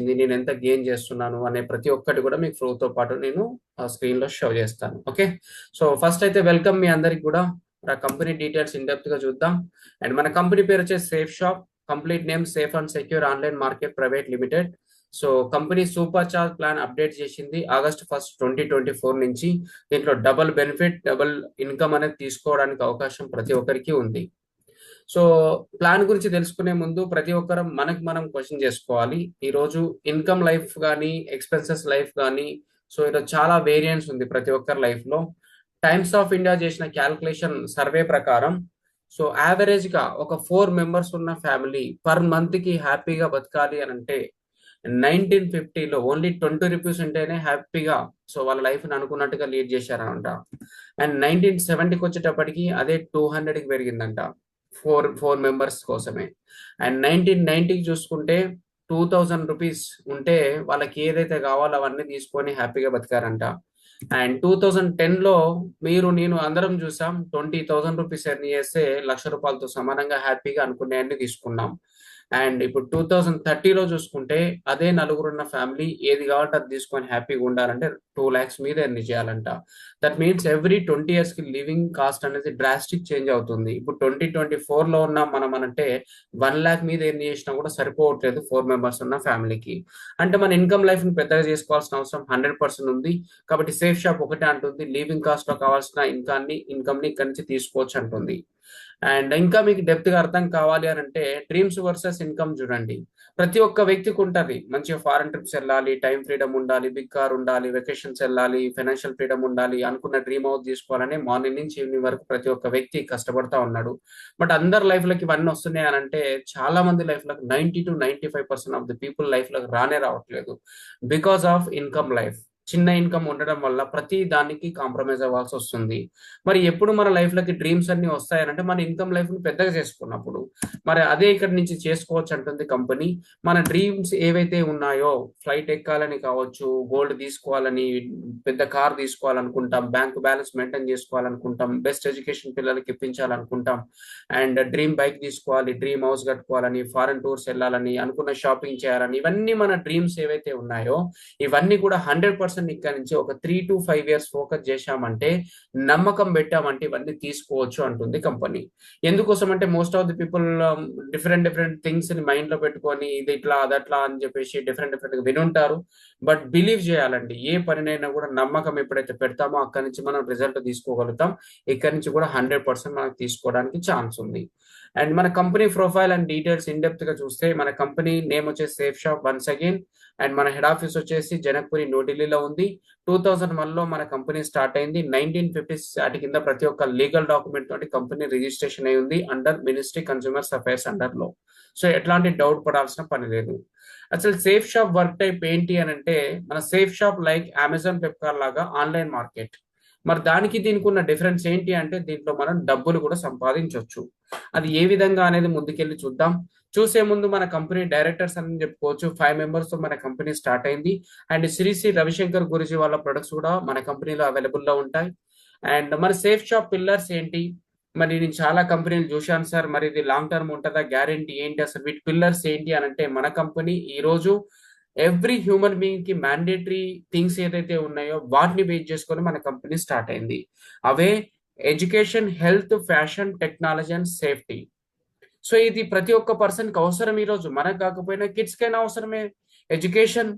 నేను ఎంత గెయిన్ చేస్తున్నాను అనే ప్రతి ఒక్కటి కూడా మీకు ఫ్లోతో పాటు నేను స్క్రీన్ లో షో చేస్తాను. ఓకే, సో ఫస్ట్ అయితే వెల్కమ్ మీ అందరికి కూడా. మన కంపెనీ డీటెయిల్స్ ఇన్ డెప్త్ గా చూద్దాం. అండ్ మన కంపెనీ పేరు వచ్చేసి safe shop. Complete name safe and secure online market private limited. So company super charge plan update చేసింది August 1, 2024 నుంచి. దీంట్లో డబుల్ బెనిఫిట్, డబుల్ ఇన్కమ్ అనేది తీసుకోవడానికి అవకాశం ప్రతి ఒక్కరికి ఉంది. సో ప్లాన్ గురించి తెలుసుకునే ముందు ప్రతి ఒక్కరం మనకి మనం క్వశ్చన్ చేసుకోవాలి. ఈ రోజు ఇన్కమ్ లైఫ్ కానీ ఎక్స్పెన్సెస్ లైఫ్ కానీ, సో ఈరోజు చాలా వేరియంట్స్ ఉంది ప్రతి ఒక్కరి లైఫ్ లో. టైమ్స్ ఆఫ్ ఇండియా చేసిన క్యాల్కులేషన్ సర్వే ప్రకారం, సో యావరేజ్ గా ఒక 4 మెంబర్స్ ఉన్న ఫ్యామిలీ పర్ మంత్ కి హ్యాపీగా బతకాలి అని అంటే 1950లో ఓన్లీ 20 రూపీస్ ఉంటేనే హ్యాపీగా సో వాళ్ళ లైఫ్ ని అనుకున్నట్టుగా లీడ్ చేశారంట. అండ్ 1970కి వచ్చేటప్పటికి అదే 200కి పెరిగిందంట. ఫోర్ ఫోర్ మెంబర్స్ కోసమే. అండ్ 1990కి చూసుకుంటే 2000 రూపీస్ ఉంటే వాళ్ళకి ఏదైతే కావాలో అవన్నీ తీసుకొని హ్యాపీగా బతికారంట. అండ్ 2010లో మీరు నేను అందరం చూసాం, 20,000 రూపీస్ ఎర్న్ చేస్తే ₹1,00,000తో సమానంగా హ్యాపీగా అనుకునే అన్ని తీసుకున్నాం. అండ్ ఇప్పుడు 2030లో చూసుకుంటే అదే నలుగురున్న ఫ్యామిలీ ఏది కావాలంటే అది తీసుకొని హ్యాపీగా ఉండాలంటే 2 lakhs మీద ఎర్న్ చేయాలంట. దట్ మీన్స్ ఎవ్రీ 20 years కి లివింగ్ కాస్ట్ అనేది డ్రాస్టిక్ చేంజ్ అవుతుంది. ఇప్పుడు 2024లో ఉన్న మనం అంటే 1 lakh మీద ఎర్న్ చేసినా కూడా సరిపోవట్లేదు 4 మెంబర్స్ ఉన్న ఫ్యామిలీకి. అంటే మన ఇన్కమ్ లైఫ్ ని పెద్దగా చేసుకోవాల్సిన అవసరం 100% ఉంది. కాబట్టి సేఫ్ షాప్ ఒకటే అంటుంది, లివింగ్ కాస్ట్ లో కావాల్సిన ఇన్కమ్ ని ఇక్కడి నుంచి తీసుకోవచ్చు అంటుంది. అండ్ ఇంకా మీకు డెప్త్ గా అర్థం కావాలి అని అంటే డ్రీమ్స్ వర్సెస్ ఇన్కమ్ చూడండి. ప్రతి ఒక్క వ్యక్తికి ఉంటది, మంచిగా ఫారెన్ ట్రిప్స్ వెళ్ళాలి, టైం ఫ్రీడమ్ ఉండాలి, బిగ్ కార్ ఉండాలి, వెకేషన్స్ వెళ్ళాలి, ఫైనాన్షియల్ ఫ్రీడమ్ ఉండాలి, అనుకున్న డ్రీమ్ హౌస్ తీసుకోవాలని మార్నింగ్ నుంచి ఈవినింగ్ వరకు ప్రతి ఒక్క వ్యక్తి కష్టపడతా ఉన్నాడు. బట్ అందరి లైఫ్ లోకి ఇవన్నీ వస్తున్నాయి అని అంటే చాలా మంది లైఫ్ లకు 90 to 95% of the people life లకు రానే రావట్లేదు. Because of income life. చిన్న ఇన్కమ్ ఉండడం వల్ల ప్రతి దానికి కాంప్రమైజ్ అవ్వాల్సి వస్తుంది. మరి ఎప్పుడు మన లైఫ్ లోకి డ్రీమ్స్ అన్ని వస్తాయనంటే మన ఇన్కమ్ లైఫ్ ని పెద్దగా చేసుకున్నప్పుడు. మరి అదే ఇక్కడ నుంచి చేసుకోవచ్చు అంటుంది కంపెనీ. మన డ్రీమ్స్ ఏవైతే ఉన్నాయో, ఫ్లైట్ ఎక్కాలని కావచ్చు, గోల్డ్ తీసుకోవాలని, పెద్ద కార్ తీసుకోవాలనుకుంటాం, బ్యాంక్ బ్యాలెన్స్ మెయింటైన్ చేసుకోవాలనుకుంటాం, బెస్ట్ ఎడ్యుకేషన్ పిల్లలకి ఇప్పించాలనుకుంటాం, అండ్ డ్రీమ్ బైక్ తీసుకోవాలి, డ్రీమ్ హౌస్ కట్టుకోవాలని, ఫారెన్ టూర్స్ వెళ్ళాలని, అనుకున్న షాపింగ్ చేయాలని, ఇవన్నీ మన డ్రీమ్స్ ఏవైతే ఉన్నాయో ఇవన్నీ కూడా 100% ఇక్కడ నుంచి ఒక 3 to 5 years ఫోకస్ చేశామంటే, నమ్మకం పెట్టామంటే ఇవన్నీ తీసుకోవచ్చు అంటుంది కంపెనీ. ఎందుకోసం అంటే most of the people different different things ని మైండ్ లో పెట్టుకొని ఇది ఇట్లా అదట్లా అని చెప్పేసి డిఫరెంట్ డిఫరెంట్ గా వినుంటారు. బట్ బిలీవ్ చేయాలండి, ఏ పనినైనా కూడా నమ్మకం ఎప్పుడైతే పెడతామో అక్కడి నుంచి మనం రిజల్ట్ తీసుకోగలుగుతాం. ఇక్కడి నుంచి కూడా 100% మనకు తీసుకోవడానికి ఛాన్స్ ఉంది. అండ్ మన company profile and details in depth గా చూస్తే మన కంపెనీ నేమ్ వచ్చేసి safe shop once again. And మన హెడ్ ఆఫీస్ వచ్చేసి జనక్పురి, న్యూఢిల్లీలో ఉంది. 2001లో మన కంపెనీ స్టార్ట్ అయింది. 1950 వాటి కింద ప్రతి ఒక్క లీగల్ డాక్యుమెంట్ తోటి కంపెనీ రిజిస్ట్రేషన్ అయి ఉంది under ministry consumers affairs under లో. సో ఎట్లాంటి డౌట్ పడాల్సిన పని లేదు. అసలు సేఫ్ షాప్ వర్క్ టైప్ ఏంటి అని అంటే, మన safe shop like Amazon, Flipkart లాగా ఆన్లైన్ మార్కెట్. మరి దానికి దీనికి ఉన్న డిఫరెన్స్ ఏంటి అంటే దీంట్లో మనం డబ్బులు కూడా సంపాదించవచ్చు. అది ఏ విధంగా అనేది ముందుకెళ్ళి చూద్దాం. చూసే ముందు మన కంపెనీ డైరెక్టర్స్ అని చెప్పుకోవచ్చు. 5 మెంబర్స్ తో మన కంపెనీ స్టార్ట్ అయింది. అండ్ శ్రీ రవిశంకర్ గురూజీ వాళ్ళ ప్రొడక్ట్స్ కూడా మన కంపెనీలో అవైలబుల్ లో ఉంటాయి. అండ్ మన సేఫ్ షాప్ పిల్లర్స్ ఏంటి, మరి నేను చాలా కంపెనీలు చూశాను సార్, మరి ఇది లాంగ్ టర్మ్ ఉంటుందా, గ్యారెంటీ ఏంటి, అసలు వీటి పిల్లర్స్ ఏంటి అని అంటే మన కంపెనీ ఈ రోజు ఎవ్రీ హ్యూమన్ బీయింగ్ కి మ్యాండేటరీ థింగ్స్ ఏదైతే ఉన్నాయో వాటిని బేస్ చేసుకొని మన కంపెనీ స్టార్ట్ అయింది. అవే education, health, fashion, technology and safety. So ఇది ప్రతి ఒక్క పర్సన్ కి అవసరం. ఈ రోజు మనకు కాకపోయినా కిడ్స్ కైనా అవసరమే ఎడ్యుకేషన్.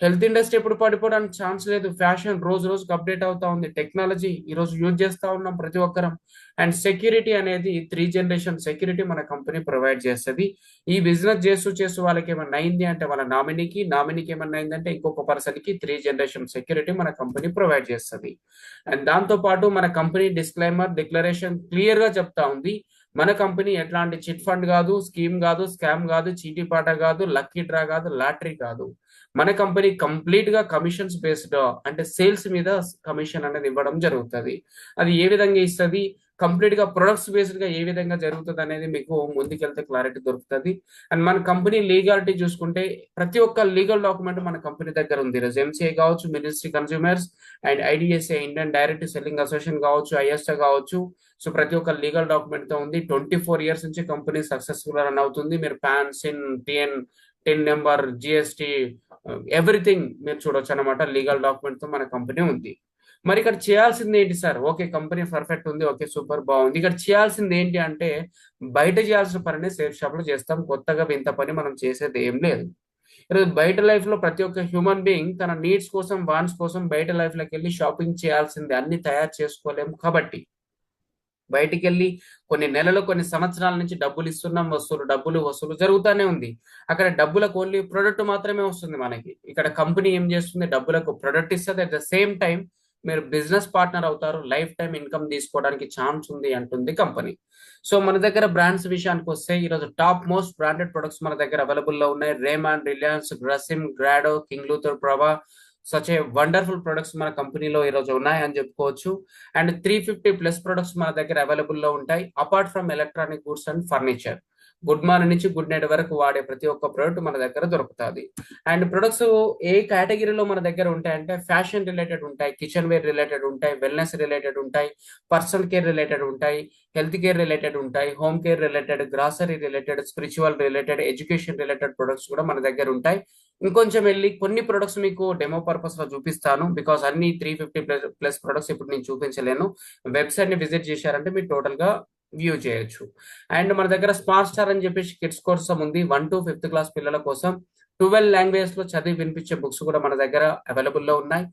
హెల్త్ ఇండస్ట్రీ ఎప్పుడు పడిపోవడానికి ఛాన్స్ లేదు. ఫ్యాషన్ రోజు రోజుకి అప్డేట్ అవుతా ఉంది. టెక్నాలజీ ఈ రోజు యూజ్ చేస్తా ఉన్నాం ప్రతి ఒక్కరం. అండ్ సెక్యూరిటీ అనేది 3 జనరేషన్ సెక్యూరిటీ మన కంపెనీ ప్రొవైడ్ చేస్తుంది. ఈ బిజినెస్ చేస్తూ చేస్తూ వాళ్ళకి ఏమన్నా అయింది అంటే వాళ్ళ నామినీకి ఏమన్నా అయిందంటే ఇంకొక పర్సన్ కి 3 జనరేషన్ సెక్యూరిటీ మన కంపెనీ ప్రొవైడ్ చేస్తుంది. అండ్ దాంతో పాటు మన కంపెనీ డిక్లరేషన్ క్లియర్ గా చెప్తా ఉంది, మన కంపెనీ ఎట్లాంటి చిట్ ఫండ్ కాదు, స్కీమ్ కాదు, స్కామ్ కాదు, చీటీపాట కాదు, లక్కీ డ్రా కాదు, లాటరీ కాదు. మన కంపెనీ కంప్లీట్ గా కమిషన్స్ బేస్డ్, అంటే సేల్స్ మీద కమిషన్ అనేది ఇవ్వడం జరుగుతుంది. అది ఏ విధంగా ఇస్తుంది, కంప్లీట్ గా ప్రొడక్ట్స్ బేస్డ్ గా ఏ విధంగా జరుగుతుంది అనేది మీకు ముందుకెళ్తే క్లారిటీ దొరుకుతుంది. అండ్ మన కంపెనీ లీగాలిటీ చూసుకుంటే ప్రతి ఒక్క లీగల్ డాక్యుమెంట్ మన కంపెనీ దగ్గర ఉంది. ఎంసీఏ కావచ్చు, ministry consumers and IDSA Indian direct selling association కావచ్చు, ఐఎస్ఏ కావచ్చు. సో ప్రతి ఒక్క లీగల్ డాక్యుమెంట్ తో ఉంది. 24 years నుంచి కంపెనీ సక్సెస్ఫుల్ రన్ అవుతుంది. మీరు పాన్, సిన్, టిఎన్ టిన్ నెంబర్, జిఎస్టి, ఎవ్రీథింగ్ మీరు చూడొచ్చు అనమాట. లీగల్ డాక్యుమెంట్ తో మన కంపెనీ ఉంది. మరి ఇక్కడ చేయాల్సింది ఏంటి సార్? ఓకే, కంపెనీ పర్ఫెక్ట్ ఉంది, ఓకే సూపర్ బాగుంది. ఇక్కడ చేయాల్సింది ఏంటి అంటే బయట చేయాల్సిన పనిని సేఫ్ షాప్ లో చేస్తాం. కొత్తగా వింత పని మనం చేసేది ఏం లేదు. ఈరోజు బయట లైఫ్ లో ప్రతి ఒక్క హ్యూమన్ బీయింగ్ తన నీడ్స్ కోసం, వాన్స్ కోసం బయట లైఫ్ లోకి వెళ్ళి షాపింగ్ చేయాల్సిందే. అన్ని తయారు చేసుకోలేము కాబట్టి బయటికి వెళ్ళి కొన్ని నెలలు, కొన్ని సంవత్సరాల నుంచి డబ్బులు ఇస్తున్నాం, డబ్బులు వసూలు జరుగుతూనే ఉంది. అక్కడ డబ్బులకు ఓన్లీ ప్రొడక్ట్ మాత్రమే వస్తుంది మనకి. ఇక్కడ కంపెనీ ఏం చేస్తుంది? డబ్బులకు ప్రొడక్ట్ ఇస్తుంది. అట్ ద సేమ్ టైం మీరు బిజినెస్ పార్ట్నర్ అవుతారు, లైఫ్ టైం ఇన్కమ్ తీసుకోవడానికి ఛాన్స్ ఉంది అంటుంది కంపెనీ. సో మన దగ్గర బ్రాండ్స్ విషయానికి వస్తే ఈరోజు టాప్ మోస్ట్ బ్రాండెడ్ ప్రొడక్ట్స్ మన దగ్గర అవైలబుల్ లో ఉన్నాయి. రేమాన్, రిలయన్స్, గ్రసిమ్, గ్రాడో, కింగ్ లూథర్, ప్రభా, సచ్ ఏ వండర్ఫుల్ ప్రొడక్ట్స్ మన కంపెనీలో ఈరోజు ఉన్నాయని చెప్పుకోవచ్చు. అండ్ 350+ ప్రొడక్ట్స్ మన దగ్గర అవైలబుల్ లో ఉంటాయి. Apart from electronic goods and furniture, good morning నుంచి గుడ్ నైట్ వరకు వాడే ప్రతి ఒక్క ప్రోడక్ట్ మన దగ్గర దొరుకుతుంది. అండ్ ప్రొడక్ట్స్ ఏ కేటగిరీలో మన దగ్గర ఉంటాయంటే ఫ్యాషన్ రిలేటెడ్ ఉంటాయి, కిచెన్ వేర్ రిలేటెడ్ ఉంటాయి, వెల్నెస్ రిలేటెడ్ ఉంటాయి, పర్సనల్ కేర్ రిలేటెడ్ ఉంటాయి, హెల్త్ కేర్ రిలేటెడ్ ఉంటాయి, home care related, grocery related, spiritual related, education related products కూడా మన దగ్గర ఉంటాయి. ఇంకొంచెం వెళ్ళి కొన్ని ప్రొడక్ట్స్ మీకు డెమో పర్పస్ లో చూపిస్తాను. బికాస్ అన్ని 350+ ప్రొడక్ట్స్ ఇప్పుడు నేను చూపించలేను. వెబ్సైట్ ని విజిట్ చేశారంటే మీరు టోటల్ గా వ్యూ చేయొచ్చు. అండ్ మన దగ్గర స్మార్ట్ స్టార్ అని చెప్పేసి కిడ్స్ కోసం ఉంది. 1 to 5th క్లాస్ పిల్లల కోసం 12 లాంగ్వేజ్ లో చదివి వినిపించే బుక్స్ కూడా మన దగ్గర అవైలబుల్ లో ఉన్నాయి.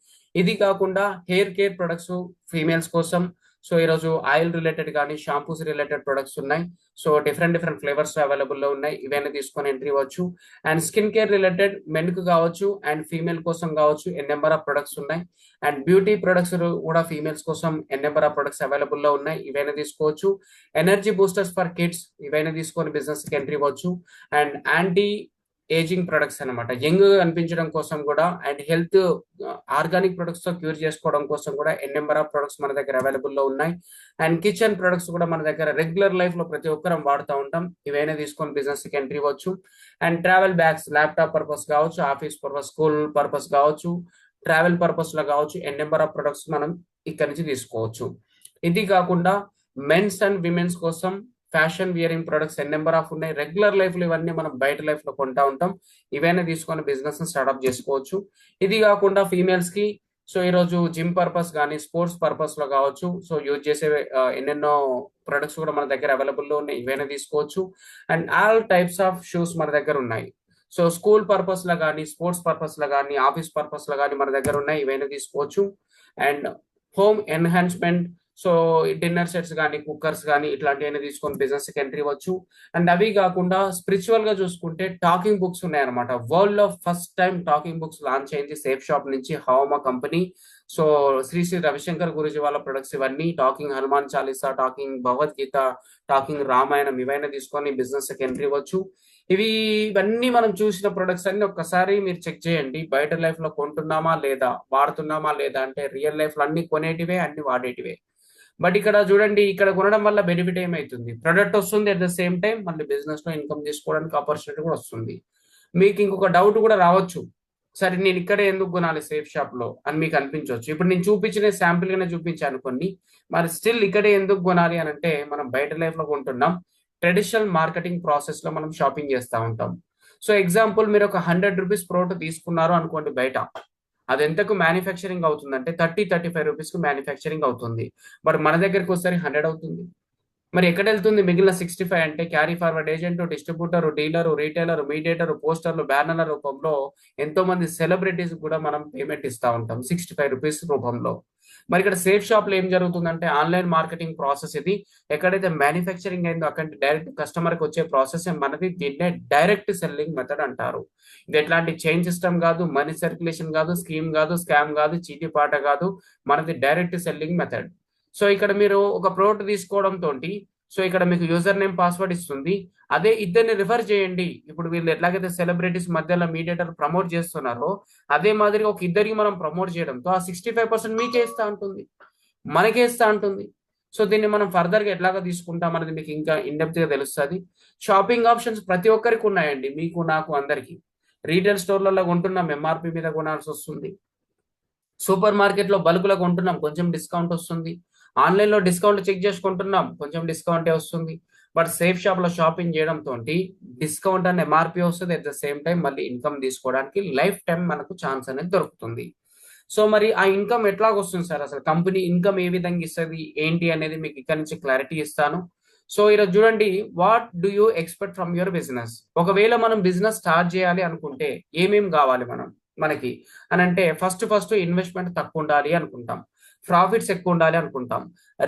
ఇది కాకుండా హెయిర్ కేర్ ప్రొడక్ట్స్ ఫీమేల్స్ కోసం. సో ఈరోజు ఆయిల్ రిలేటెడ్ కానీ షాంపూస్ రిలేటెడ్ ప్రొడక్ట్స్ ఉన్నాయి. సో డిఫరెంట్ ఫ్లేవర్స్ అవైలబుల్ లో ఉన్నాయి. ఇవన్నీ తీసుకొని ఎంట్రీ అవ్వచ్చు. And skin care related men కు కావచ్చు అండ్ ఫీమేల్ కోసం కావచ్చు నెంబర్ ఆఫ్ ప్రొడక్ట్స్ ఉన్నాయి. అండ్ బ్యూటీ ప్రొడక్ట్స్ కూడా ఫీమేల్స్ కోసం నెంబర్ ఆఫ్ ప్రొడక్ట్స్ అవైలబుల్ లో ఉన్నాయి. ఇవైనా తీసుకోవచ్చు. ఎనర్జీ బూస్టర్స్ ఫర్ కిడ్స్, ఇవైనా తీసుకొని బిజినెస్ కి ఎంట్రీ అవ్వచ్చు. అండ్ యాంటీ ఏజింగ్ ప్రొడక్ట్స్ అనమాట, యంగ్ అనిపించడం కోసం కూడా, అండ్ హెల్త్ ఆర్గానిక్ ప్రొడక్ట్స్ తో క్యూర్ చేసుకోవడం కోసం కూడా నెంబర్ ఆఫ్ ప్రొడక్ట్స్ మన దగ్గర అవైలబుల్ లో ఉన్నాయి. అండ్ కిచెన్ ప్రొడక్ట్స్ కూడా మన దగ్గర రెగ్యులర్ లైఫ్ లో ప్రతి ఒక్కరం వాడుతూ ఉంటాం. ఇవైనా తీసుకొని బిజినెస్ కి ఎంట్రీ అవ్వచ్చు. And travel bags, laptop purpose కావచ్చు, ఆఫీస్ పర్పస్, స్కూల్ పర్పస్ కావచ్చు, ట్రావెల్ పర్పస్ లో కావచ్చు, నెంబర్ ఆఫ్ ప్రొడక్ట్స్ మనం ఇక్కడ నుంచి తీసుకోవచ్చు. ఇది కాకుండా మెన్స్ అండ్ విమెన్స్ కోసం fashion wearing products number of ఉన్నాయి. రెగ్యులర్ లైఫ్ లో ఇవన్నీ మనం బయట లైఫ్ లో కొంటా ఉంటాం. ఇవైనా తీసుకొని బిజినెస్ స్టార్ట్అప్ చేసుకోవచ్చు. ఇది కాకుండా ఫీమేల్స్ కి సో ఈరోజు జిమ్ పర్పస్ కానీ స్పోర్ట్స్ పర్పస్ లో కావచ్చు, సో యూజ్ చేసే ఎన్నెన్నో ప్రొడక్ట్స్ కూడా మన దగ్గర అవైలబుల్ లో ఉన్నాయి. ఇవైనా తీసుకోవచ్చు. And all types of shoes మన దగ్గర ఉన్నాయి. సో స్కూల్ పర్పస్ లో కానీ, స్పోర్ట్స్ పర్పస్ లో కానీ, ఆఫీస్ పర్పస్ లో కానీ మన దగ్గర ఉన్నాయి. ఇవైనా తీసుకోవచ్చు. And home enhancement, so dinner sets కానీ, కుక్కర్స్ కానీ ఇట్లాంటివన్నీ తీసుకొని బిజినెస్ కి ఎంట్రీ అవ్వచ్చు. అండ్ అవి కాకుండా స్పిరిచువల్ గా చూసుకుంటే టాకింగ్ బుక్స్ ఉన్నాయన్నమాట. వరల్డ్ లో first time talking books launch అయింది సేఫ్ షాప్ నుంచి, హౌమా కంపెనీ. సో శ్రీ శ్రీ రవిశంకర్ గురూజీ వాళ్ళ ప్రొడక్ట్స్ ఇవన్నీ. Talking Hanuman Chalisa, talking Bhagavad Gita, talking Ramayanam, ఇవైనా తీసుకొని బిజినెస్ కి ఎంట్రీ అవ్వచ్చు. ఇవన్నీ మనం చూసిన ప్రొడక్ట్స్ అన్ని ఒక్కసారి మీరు చెక్ చేయండి. బయట లైఫ్ లో కొంటున్నామా లేదా, వాడుతున్నామా లేదా అంటే రియల్ లైఫ్ లో అన్ని కొనేటివే, అన్ని వాడేటివే. బట్ ఇక్కడ చూడండి, ఇక్కడ కొనడం వల్ల బెనిఫిట్ ఏమైతుంది? ప్రొడక్ట్ వస్తుంది, అట్ ద సేమ్ టైం మళ్ళీ బిజినెస్ లో ఇన్కమ్ తీసుకోవడానికి ఆపర్చునిటీ కూడా వస్తుంది. మీకు ఇంకొక డౌట్ కూడా రావచ్చు, సరే నేను ఇక్కడే ఎందుకు కొనాలి సేఫ్ షాప్ లో అని మీకు అనిపించవచ్చు. ఇప్పుడు నేను చూపించిన శాంపిల్ గానే చూపించాను కొన్ని, మరి స్టిల్ ఇక్కడే ఎందుకు కొనాలి అని అంటే మనం బయట లైఫ్ లో కొంటున్నాం. ట్రెడిషనల్ మార్కెటింగ్ ప్రాసెస్ లో మనం షాపింగ్ చేస్తూ ఉంటాం. సో ఎగ్జాంపుల్, మీరు ఒక 100 రూపీస్ ప్రోడక్ట్ తీసుకున్నారు అనుకోండి బయట, అది ఎంతకు మ్యానుఫ్యాక్చరింగ్ అవుతుందంటే 30-35 రూపీస్ కు మ్యానుఫ్యాక్చరింగ్ అవుతుంది. బట్ మన దగ్గరికి వస్తే 100 అవుతుంది. మరి ఎక్కడ వెళ్తుంది మిగిలిన 65 అంటే? Carry forward agent, distributor, dealer, retailer, mediator, పోస్టర్లు, బ్యానర్ల రూపంలో ఎంతో మంది సెలబ్రిటీస్ కూడా మనం పేమెంట్ ఇస్తా ఉంటాం 65 రూపీస్ రూపంలో. మరి ఇక్కడ సేఫ్ షాప్ లో ఏం జరుగుతుందంటే ఆన్లైన్ మార్కెటింగ్ ప్రాసెస్ ఇది. ఎక్కడైతే మ్యానుఫ్యాక్చరింగ్ అయిందో అక్కడ డైరెక్ట్ కస్టమర్ కి వచ్చే ప్రాసెస్ మనది. దీన్నే డైరెక్ట్ సెల్లింగ్ మెథడ్ అంటారు. ఇది ఎట్లాంటి చైన్ సిస్టమ్ కాదు, మనీ సర్క్యులేషన్ కాదు, స్కీమ్ కాదు, స్కామ్ కాదు, చీటీ పాట కాదు, మనది డైరెక్ట్ సెల్లింగ్ మెథడ్. సో ఇక్కడ మీరు ఒక ప్రోడక్ట్ తీసుకోవడం తోటి, సో ఇక్కడ మీకు యూజర్ నేమ్, పాస్వర్డ్ ఇస్తుంది. అదే ఇద్దరిని రిఫర్ చేయండి. ఇప్పుడు వీళ్ళు ఎట్లాగైతే సెలబ్రిటీస్ మధ్యలో మీడియేటర్ ప్రమోట్ చేస్తున్నారో, అదే మాదిరిగా ఒక ఇద్దరికి మనం ప్రమోట్ చేయడంతో ఆ 65% మీకే ఇస్తా ఉంటుంది, మనకే ఇస్తా ఉంటుంది. సో దీన్ని మనం ఫర్దర్ గా ఎట్లాగా తీసుకుంటాం అనేది మీకు ఇంకా ఇన్డెప్త్ గా తెలుస్తుంది. షాపింగ్ ఆప్షన్స్ ప్రతి ఒక్కరికి ఉన్నాయండి, మీకు, నాకు, అందరికి. రీటైల్ స్టోర్లలో కొంటున్నాం, ఎంఆర్పి మీద కొనాల్సి వస్తుంది. సూపర్ మార్కెట్ లో బల్క్ లో కొంటున్నాం, కొంచెం డిస్కౌంట్ వస్తుంది. ఆన్లైన్ లో డిస్కౌంట్ చెక్ చేసుకుంటున్నాం, కొంచెం డిస్కౌంటే వస్తుంది. బట్ సేఫ్ షాప్ లో షాపింగ్ చేయడంతో డిస్కౌంట్ అండ్ ఎంఆర్పి వస్తుంది. అట్ ద సేమ్ టైం మళ్ళీ ఇన్కమ్ తీసుకోవడానికి లైఫ్ టైం మనకు ఛాన్స్ అనేది దొరుకుతుంది. సో మరి ఆ ఇన్కమ్ ఎట్లా వస్తుంది సార్, అసలు కంపెనీ ఇన్కమ్ ఏ విధంగా ఇస్తుంది ఏంటి అనేది మీకు ఇక్కడ నుంచి క్లారిటీ ఇస్తాను. సో ఈరోజు చూడండి, what do you expect from your business. ఒకవేళ మనం బిజినెస్ స్టార్ట్ చేయాలి అనుకుంటే ఏమేం కావాలి మనకి అని అంటే, ఫస్ట్ ఇన్వెస్ట్మెంట్ తక్కువ ఉండాలి అనుకుంటాం, ప్రాఫిట్స్ ఎక్కువ ఉండాలి అనుకుంటాం,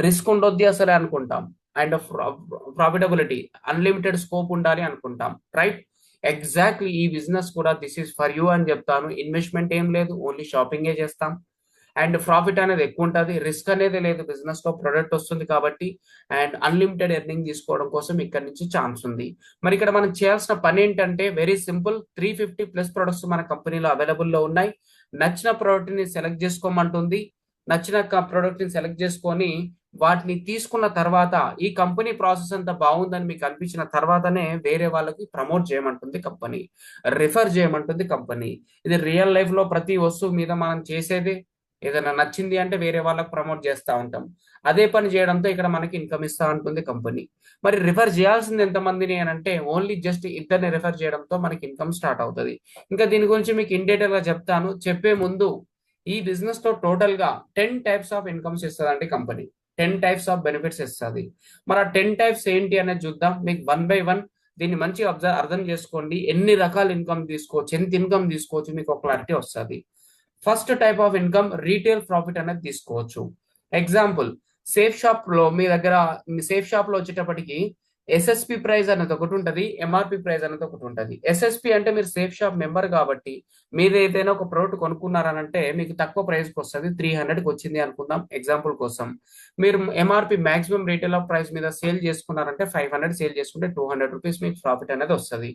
రిస్క్ ఉండొద్ది అసలే అనుకుంటాం, అండ్ ప్రాఫిటబిలిటీ అన్లిమిటెడ్ స్కోప్ ఉండాలి అనుకుంటాం, రైట్? ఎగ్జాక్ట్లీ ఈ బిజినెస్ కూడా దిస్ ఈస్ ఫర్ యూ అని చెప్తాను. ఇన్వెస్ట్మెంట్ ఏం లేదు, ఓన్లీ షాపింగే చేస్తాం, అండ్ ప్రాఫిట్ అనేది ఎక్కువ ఉంటుంది, రిస్క్ అనేది లేదు, బిజినెస్ లో ప్రొడక్ట్ వస్తుంది కాబట్టి, అండ్ అన్లిమిటెడ్ ఎర్నింగ్ తీసుకోవడం కోసం ఇక్కడ నుంచి ఛాన్స్ ఉంది. మరి ఇక్కడ మనం చేయాల్సిన పని ఏంటంటే వెరీ సింపుల్, 350+ ప్రొడక్ట్స్ మన కంపెనీలో అవైలబుల్ లో ఉన్నాయి. నచ్చిన ప్రోడక్ట్ ని సెలెక్ట్ చేసుకోమంటుంది. నచ్చిన ప్రోడక్ట్ ని సెలెక్ట్ చేసుకొని వాటిని తీసుకున్న తర్వాత ఈ కంపెనీ ప్రాసెస్ అంతా బాగుందని మీకు అనిపించిన తర్వాతనే వేరే వాళ్ళకి ప్రమోట్ చేయమంటుంది కంపెనీ, రిఫర్ చేయమంటుంది కంపెనీ. ఇది రియల్ లైఫ్ లో ప్రతి వస్తువు మీద మనం చేసేదే. ఏదైనా నచ్చింది అంటే వేరే వాళ్ళకి ప్రమోట్ చేస్తూ ఉంటాం. అదే పని చేయడంతో ఇక్కడ మనకి ఇన్కమ్ ఇస్తా ఉంటుంది కంపెనీ. మరి రిఫర్ చేయాల్సింది ఎంతమందిని అని అంటే ఓన్లీ జస్ట్ ఇద్దరిని రిఫర్ చేయడంతో మనకి ఇన్కమ్ స్టార్ట్ అవుతుంది. ఇంకా దీని గురించి మీకు ఇన్ డీటెయిల్ గా చెప్తాను. చెప్పే ముందు ఈ బిజినెస్ తో టోటల్ గా 10 టైప్స్ ఆఫ్ ఇన్కమ్స్ ఇస్తుందండి కంపెనీ, 10 టైప్స్ ఆఫ్ బెనిఫిట్స్ ఇస్తుంది. మరి ఆ 10 టైప్స్ ఏంటి అనేది చూద్దాం. మీకు 1 by 1 దీన్ని మంచిగా అర్థం చేసుకోండి. ఎన్ని రకాల ఇన్కమ్ తీసుకోవచ్చు, ఎంత ఇన్కమ్ తీసుకోవచ్చు, మీకు ఒక క్లారిటీ వస్తుంది. First type of income retail profit అనేది తీసుకోవచ్చు. ఎగ్జాంపుల్, సేఫ్ షాప్ లో మీ దగ్గర సేఫ్ షాప్ లో వచ్చేటప్పటికి ఎస్ఎస్పి ప్రైస్ అనేది ఒకటి ఉంటుంది, ఎంఆర్పి ప్రైస్ అనేది ఒకటి ఉంటుంది. ఎస్ఎస్పి అంటే మీరు సేఫ్ షాప్ మెంబర్ కాబట్టి మీరు ఏదైనా ఒక ప్రోడక్ట్ కొనుక్కున్నారనంటే మీకు తక్కువ ప్రైస్కి వస్తుంది, 300కి వచ్చింది అనుకుందాం ఎగ్జాంపుల్ కోసం. మీరు MRP maximum retail of price మీద సేల్ చేసుకున్నారంటే 500 సేల్ చేసుకుంటే 200 రూపీస్ మీకు ప్రాఫిట్ అనేది వస్తుంది.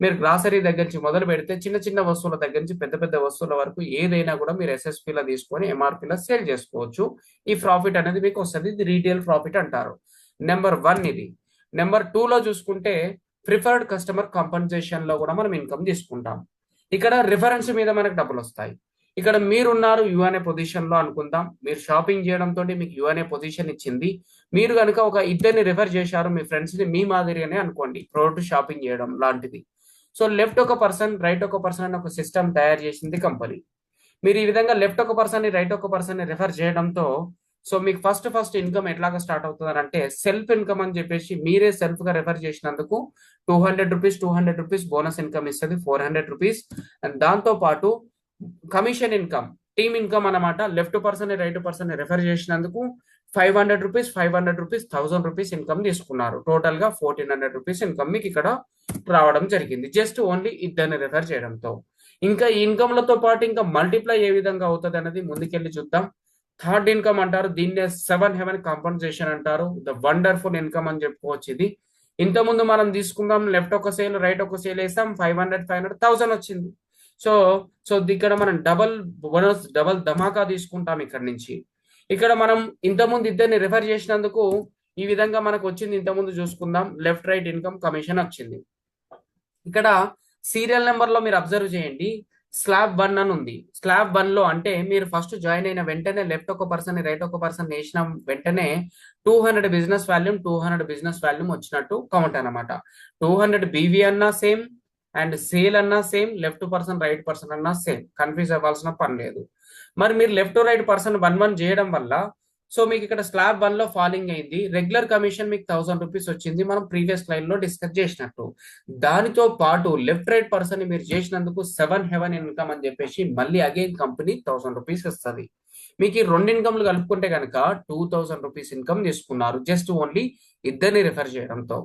మీరు గ్రాసరీ దగ్గర నుంచి మొదలు పెడితే చిన్న చిన్న వస్తువుల దగ్గర నుంచి పెద్ద పెద్ద వస్తువుల వరకు ఏదైనా కూడా మీరు ఎస్ఎస్పీలో తీసుకొని ఎంఆర్పీలో సేల్ చేసుకోవచ్చు. ఈ ప్రాఫిట్ అనేది మీకు వస్తుంది, ఇది రీటైల్ ప్రాఫిట్ అంటారు. నెంబర్ 1 ఇది. నెంబర్ 2లో చూసుకుంటే ప్రిఫర్డ్ కస్టమర్ కాంపన్సేషన్ లో కూడా మనం ఇన్కమ్ తీసుకుంటాం. ఇక్కడ రిఫరెన్స్ మీద మనకు డబ్బులు వస్తాయి. ఇక్కడ మీరున్నారు యు అనే పొజిషన్ లో అనుకుందాం, మీరు షాపింగ్ చేయడంతో మీకు యు అనే పొజిషన్ ఇచ్చింది. మీరు కనుక ఒక ఇద్దరిని రిఫర్ చేశారు మీ ఫ్రెండ్స్ ని, మీ మాదిరిగానే అనుకోండి ప్రోడక్ట్ షాపింగ్ చేయడం లాంటిది. సో లెఫ్ట్ ఒక పర్సన్ రైట్ ఒక పర్సన్ అని ఒక సిస్టమ్ తయారు చేసింది కంపెనీ. మీరు ఈ విధంగా లెఫ్ట్ ఒక పర్సన్ ని రైట్ ఒక పర్సన్ ని రిఫర్ చేయడంతో సో మీకు ఫస్ట్ ఇన్కమ్ ఎట్లాగా స్టార్ట్ అవుతుంది అంటే సెల్ఫ్ ఇన్కమ్ అని చెప్పేసి మీరే సెల్ఫ్ గా రెఫర్ చేసినందుకు 200 రూపీస్ బోనస్ ఇన్కమ్ ఇస్తుంది, 400 రూపీస్. అండ్ దాంతో పాటు కమిషన్ ఇన్కమ్, టీమ్ ఇన్కమ్ అనమాట. Left person right person refer చేసినందుకు 500 రూపీస్ 1000 రూపీస్ ఇన్కమ్ తీసుకున్నారు. టోటల్ గా 1400 రూపీస్ ఇన్కమ్ మీకు ఇక్కడ రావడం జరిగింది, జస్ట్ ఓన్లీ ఇద్దరిని రెఫర్ చేయడంతో. ఇంకా ఈ ఇన్కమ్లతో పాటు ఇంకా మల్టిప్లై ఏ విధంగా అవుతుంది అనేది ముందుకెళ్ళి చూద్దాం. థర్డ్ ఇన్కమ్ అంటారు, దీన్నే 7 హెవెన్ కాంపన్సేషన్ అంటారు. ద వండర్ఫుల్ ఇన్కమ్ అని చెప్పుకోవచ్చు ఇది. ఇంతకుముందు మనం తీసుకుందాం, లెఫ్ట్ ఒక సేల్ రైట్ ఒక సేల్ వేస్తాం, 500 1000 వచ్చింది. సో సో ఇక్కడ మనం డబల్ బోనస్ డబల్ ధమాకా తీసుకుంటాం ఇక్కడ నుంచి. ఇక్కడ మనం ఇంతకుముందు ఇద్దరిని రిఫర్ చేసినందుకు ఈ విధంగా మనకు వచ్చింది. ఇంతకుముందు చూసుకుందాం, లెఫ్ట్ రైట్ ఇన్కమ్ కమిషన్ వచ్చింది. ఇక్కడ సీరియల్ నెంబర్ లో మీరు అబ్జర్వ్ చేయండి, స్లాబ్ 1 అని ఉంది. స్లాబ్ 1 లో అంటే మీరు ఫస్ట్ జాయిన్ అయిన వెంటనే లెఫ్ట్ ఒక పర్సన్ రైట్ ఒక పర్సన్ వేసిన వెంటనే 200 బిజినెస్ వాల్యూమ్ వచ్చినట్టు కౌంట్ అనమాట. 200 బీవీ అన్నా సేమ్ అండ్ సేల్ అన్నా same, left person right person అన్నా సేమ్, కన్ఫ్యూజ్ అవ్వాల్సిన పని లేదు. మరి మీరు లెఫ్ట్ రైట్ పర్సన్ 1 చేయడం వల్ల సో మీకు ఇక్కడ స్లాబ్ 1 లో ఫాలింగ్ అయింది. రెగ్యులర్ కమిషన్ మీకు 1000 రూపీస్ వచ్చింది, మనం ప్రీవియస్ స్లైడ్ లో డిస్కస్ చేసినట్టు. దానితో పాటు లెఫ్ట్ రైట్ పర్సన్ మీరు చేసినందుకు 7 హెవెన్ ఇన్కమ్ అని చెప్పేసి మళ్ళీ అగైన్ కంపెనీ 1000 రూపీస్ ఇస్తుంది. మీకు ఈ 2 ఇన్కమ్లు కలుపుకుంటే కనుక 2000 రూపీస్ ఇన్కమ్ తీసుకున్నారు, జస్ట్ ఓన్లీ ఇద్దరిని రిఫర్ చేయడంతో.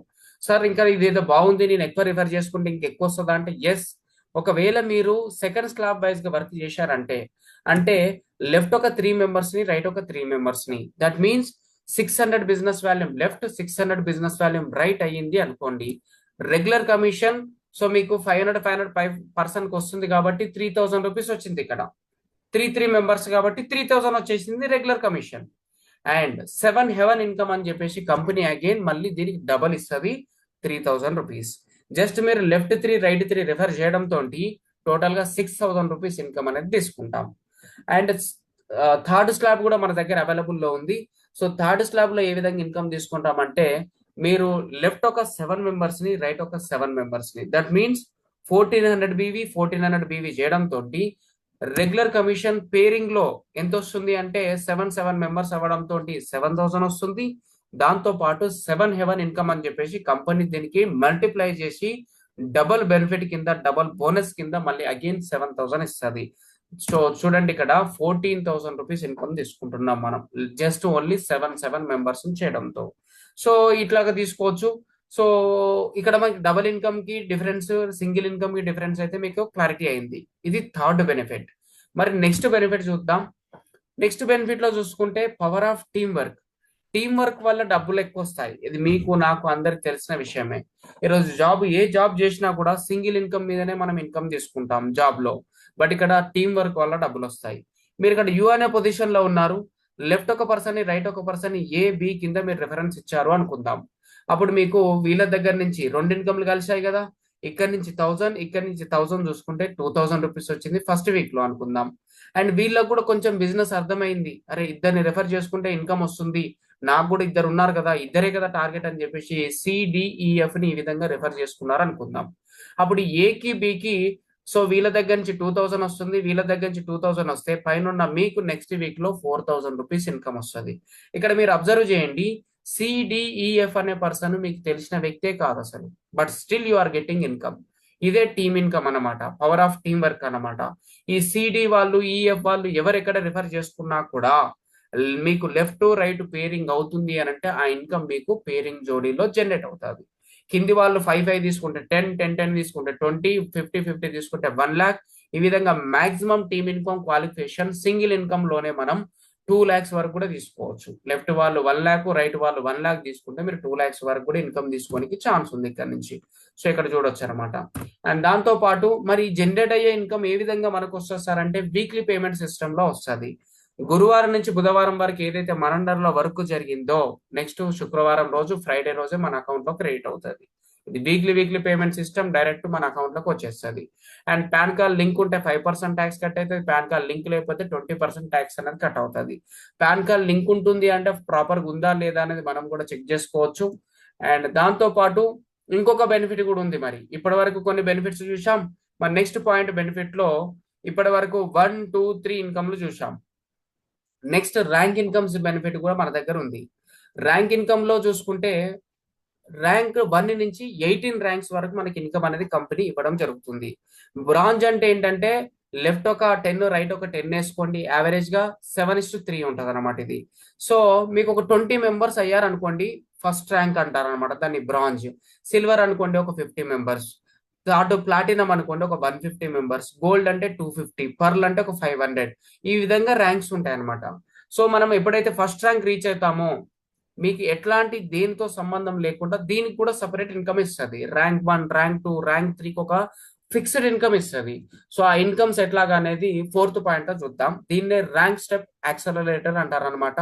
సార్ ఇంకా ఇదేదో బాగుంది, నేను ఎక్కువ రిఫర్ చేసుకుంటే ఇంకెక్కువ వస్తుందా అంటే ఎస్. ఒకవేళ మీరు సెకండ్ స్లాబ్ వైజ్ గా వర్క్ చేశారంటే అంటే లెఫ్ట్ ఒక 3 మెంబర్స్ ని రైట్ ఒక 3 మెంబర్స్ ని, that means 600 business volume left 600 business volume right అయ్యింది అనుకోండి. రెగ్యులర్ కమిషన్ సో మీకు 500 పర్సన్ కి వస్తుంది కాబట్టి 3000 రూపీస్ వచ్చింది. ఇక్కడ 3 మెంబర్స్ కాబట్టి 3000 వచ్చేసింది regular commission. And 7 heaven income అని చెప్పేసి కంపెనీ అగైన్ మళ్ళీ దీనికి డబల్ ఇస్తుంది, 3000 రూపీస్. జస్ట్ మీరు లెఫ్ట్ 3 రైట్ 3 రిఫర్ చేయడంతో టోటల్ గా 6000 రూపీస్ ఇన్కమ్ అనేది తీసుకుంటాం. అండ్ థర్డ్ స్లాబ్ కూడా మన దగ్గర అవైలబుల్ లో ఉంది. సో థర్డ్ స్లాబ్ లో ఏ విధంగా ఇన్కమ్ తీసుకుంటామంటే మీరు లెఫ్ట్ ఒక 7 మెంబర్స్ ని, రైట్ ఒక 7 మెంబర్స్ ని, దట్ మీన్స్ 1400 బీవీ చేయడం తోటి రెగ్యులర్ కమిషన్ పేరింగ్ లో ఎంత వస్తుంది అంటే 7 మెంబర్స్ అవ్వడం తోటి 7000 వస్తుంది. దాంతో పాటు 7 హెవెన్ ఇన్కమ్ అని చెప్పేసి కంపెనీ దీనికి మల్టిప్లై చేసి డబుల్ బెనిఫిట్ కింద, డబుల్ బోనస్ కింద మళ్ళీ అగైన్ 7000 ఇస్తుంది. సో చూడండి, ఇక్కడ 14,000 రూపీస్ ఇన్కమ్ తీసుకుంటున్నాం మనం జస్ట్ ఓన్లీ 7 మెంబర్స్ చేయడంతో. సో ఇట్లాగా తీసుకోవచ్చు. సో ఇక్కడ మనకి డబుల్ ఇన్కమ్ కి డిఫరెన్స్, సింగిల్ ఇన్కమ్ కి డిఫరెన్స్ అయితే మీకు క్లారిటీ అయింది. ఇది థర్డ్ బెనిఫిట్. మరి నెక్స్ట్ బెనిఫిట్ చూద్దాం. నెక్స్ట్ బెనిఫిట్ లో చూసుకుంటే power of team work. Team work వల్ల డబ్బులు ఎక్కువ వస్తాయి. ఇది మీకు నాకు అందరికి తెలిసిన విషయమే. ఈరోజు ఏ జాబ్ చేసినా కూడా సింగిల్ ఇన్కమ్ మీదనే మనం ఇన్కమ్ తీసుకుంటాం జాబ్ లో. బట్ ఇక్కడ టీమ్ వర్క్ వల్ల డబ్బులు వస్తాయి. మీరు ఇక్కడ యు అనే పొజిషన్ లో ఉన్నారు. లెఫ్ట్ ఒక పర్సన్ ని, రైట్ ఒక పర్సన్ ని ఏ బి కింద మీరు రిఫరెన్స్ ఇచ్చారు అనుకుందాం. అప్పుడు మీకు వీళ్ళ దగ్గర నుంచి 2 ఇన్కమ్లు కలిసాయి కదా. ఇక్కడ నుంచి 1000, ఇక్కడ నుంచి 1000 చూసుకుంటే 2000 రూపీస్ వచ్చింది ఫస్ట్ వీక్ లో అనుకుందాం. అండ్ వీళ్ళకి కూడా కొంచెం బిజినెస్ అర్థమైంది. అరే ఇద్దరిని రెఫర్ చేసుకుంటే ఇన్కమ్ వస్తుంది, నాకు కూడా ఇద్దరు ఉన్నారు కదా, ఇద్దరే కదా టార్గెట్ అని చెప్పేసి సిడిఈఎఫ్ ని ఈ విధంగా రెఫర్ చేసుకున్నారు అనుకుందాం. అప్పుడు ఏకి బికి సో వీళ్ళ దగ్గర నుంచి 2000 వస్తుంది, వీళ్ళ దగ్గర నుంచి 2000 వస్తే పైన మీకు నెక్స్ట్ వీక్ లో 4000 రూపీస్ ఇన్కమ్ వస్తుంది. ఇక్కడ మీరు అబ్జర్వ్ చేయండి, సిడిఈఎఫ్ అనే పర్సన్ మీకు తెలిసిన వ్యక్తే కాదు అసలు, but still you are getting income. ఇదే టీమ్ ఇన్కమ్ అన్నమాట, పవర్ ఆఫ్ టీమ్ వర్క్ అన్నమాట. ఈ సిడి వాళ్ళు, ఈఎఫ్ వాళ్ళు ఎవరెక్కడ రిఫర్ చేసుకున్నా కూడా మీకు లెఫ్ట్ రైట్ పేరింగ్ అవుతుంది అని అంటే ఆ ఇన్కమ్ మీకు పేరింగ్ జోడీలో జనరేట్ అవుతుంది. కింది వాళ్ళు 5 తీసుకుంటే 10 తీసుకుంటే 20, 50 తీసుకుంటే 1 lakh. ఈ విధంగా maximum team income qualification single income లోనే మనం 2 lakhs వరకు కూడా తీసుకోవచ్చు. లెఫ్ట్ వాళ్ళు 1 lakh, రైట్ వాళ్ళు 1 lakh తీసుకుంటే మీరు 2 lakhs వరకు కూడా ఇన్కమ్ తీసుకోనికి ఛాన్స్ ఉంది ఇక్కడ నుంచి. సో ఇక్కడ చూడొచ్చు అనమాట. అండ్ దాంతో పాటు మరి జనరేట్ అయ్యే ఇన్కమ్ ఏ విధంగా మనకు వస్తుంది సార్ అంటే వీక్లీ పేమెంట్ సిస్టమ్ లో వస్తుంది. గురువారం నుంచి బుధవారం వరకు ఏదైతే మన అండర్ లో వర్క్ జరిగిందో నెక్స్ట్ శుక్రవారం రోజు, ఫ్రైడే రోజే మన అకౌంట్ లో క్రెడిట్ అవుతుంది. ఇది వీక్లీ పేమెంట్ సిస్టమ్ డైరెక్ట్ మన అకౌంట్ లోకి వచ్చేస్తుంది. అండ్ పాన్ కార్డ్ లింక్ ఉంటే 5% ట్యాక్స్ కట్ అవుతుంది. పాన్ కార్డ్ లింక్ లేకపోతే 20% ట్యాక్స్ అనేది కట్ అవుతుంది. పాన్ కార్డ్ లింక్ ఉంటుంది అంటే ప్రాపర్ గా ఉందా లేదా అనేది మనం కూడా చెక్ చేసుకోవచ్చు. అండ్ దాంతో పాటు ఇంకొక బెనిఫిట్ కూడా ఉంది. మరి ఇప్పటి వరకు కొన్ని బెనిఫిట్స్ చూసాం. మరి నెక్స్ట్ పాయింట్ బెనిఫిట్ లో ఇప్పటి వరకు 1, 2, 3 ఇన్కమ్లు చూసాం. నెక్స్ట్ ర్యాంక్ ఇన్కమ్స్ బెనిఫిట్ కూడా మన దగ్గర ఉంది. ర్యాంక్ ఇన్కమ్ లో చూసుకుంటే ర్యాంక్ 1 నుంచి 18 ర్యాంక్స్ వరకు మనకి ఇన్కమ్ అనేది కంపెనీ ఇవ్వడం జరుగుతుంది. బ్రాంజ్ అంటే ఏంటంటే లెఫ్ట్ ఒక 10, రైట్ ఒక 10 వేసుకోండి, యావరేజ్ గా 7:3 ఉంటది అనమాట ఇది. సో మీకు ఒక 20 మెంబర్స్ అయ్యారనుకోండి, ఫస్ట్ ర్యాంక్ అంటారు అనమాట దాన్ని బ్రాంజ్. సిల్వర్ అనుకోండి ఒక 50 మెంబర్స్, అటు ప్లాటినం అనుకోండి ఒక 150 మెంబర్స్, గోల్డ్ అంటే 250, పర్ల్ అంటే ఒక 500. ఈ విధంగా ర్యాంక్స్ ఉంటాయి అనమాట. సో మనం ఎప్పుడైతే ఫస్ట్ ర్యాంక్ రీచ్ అవుతామో మీకు ఎట్లాంటి దేనితో సంబంధం లేకుండా దీనికి కూడా సపరేట్ ఇన్కమ్ ఇస్తుంది. ర్యాంక్ 1, ర్యాంక్ 2, ర్యాంక్ 3కి ఒక ఫిక్స్డ్ ఇన్కమ్ ఇస్తుంది. సో ఆ ఇన్కమ్స్ ఎట్లాగా అనేది 4th పాయింట్ లో చూద్దాం. దీన్నే ర్యాంక్ స్టెప్ యాక్సలరేటర్ అంటారు అనమాట.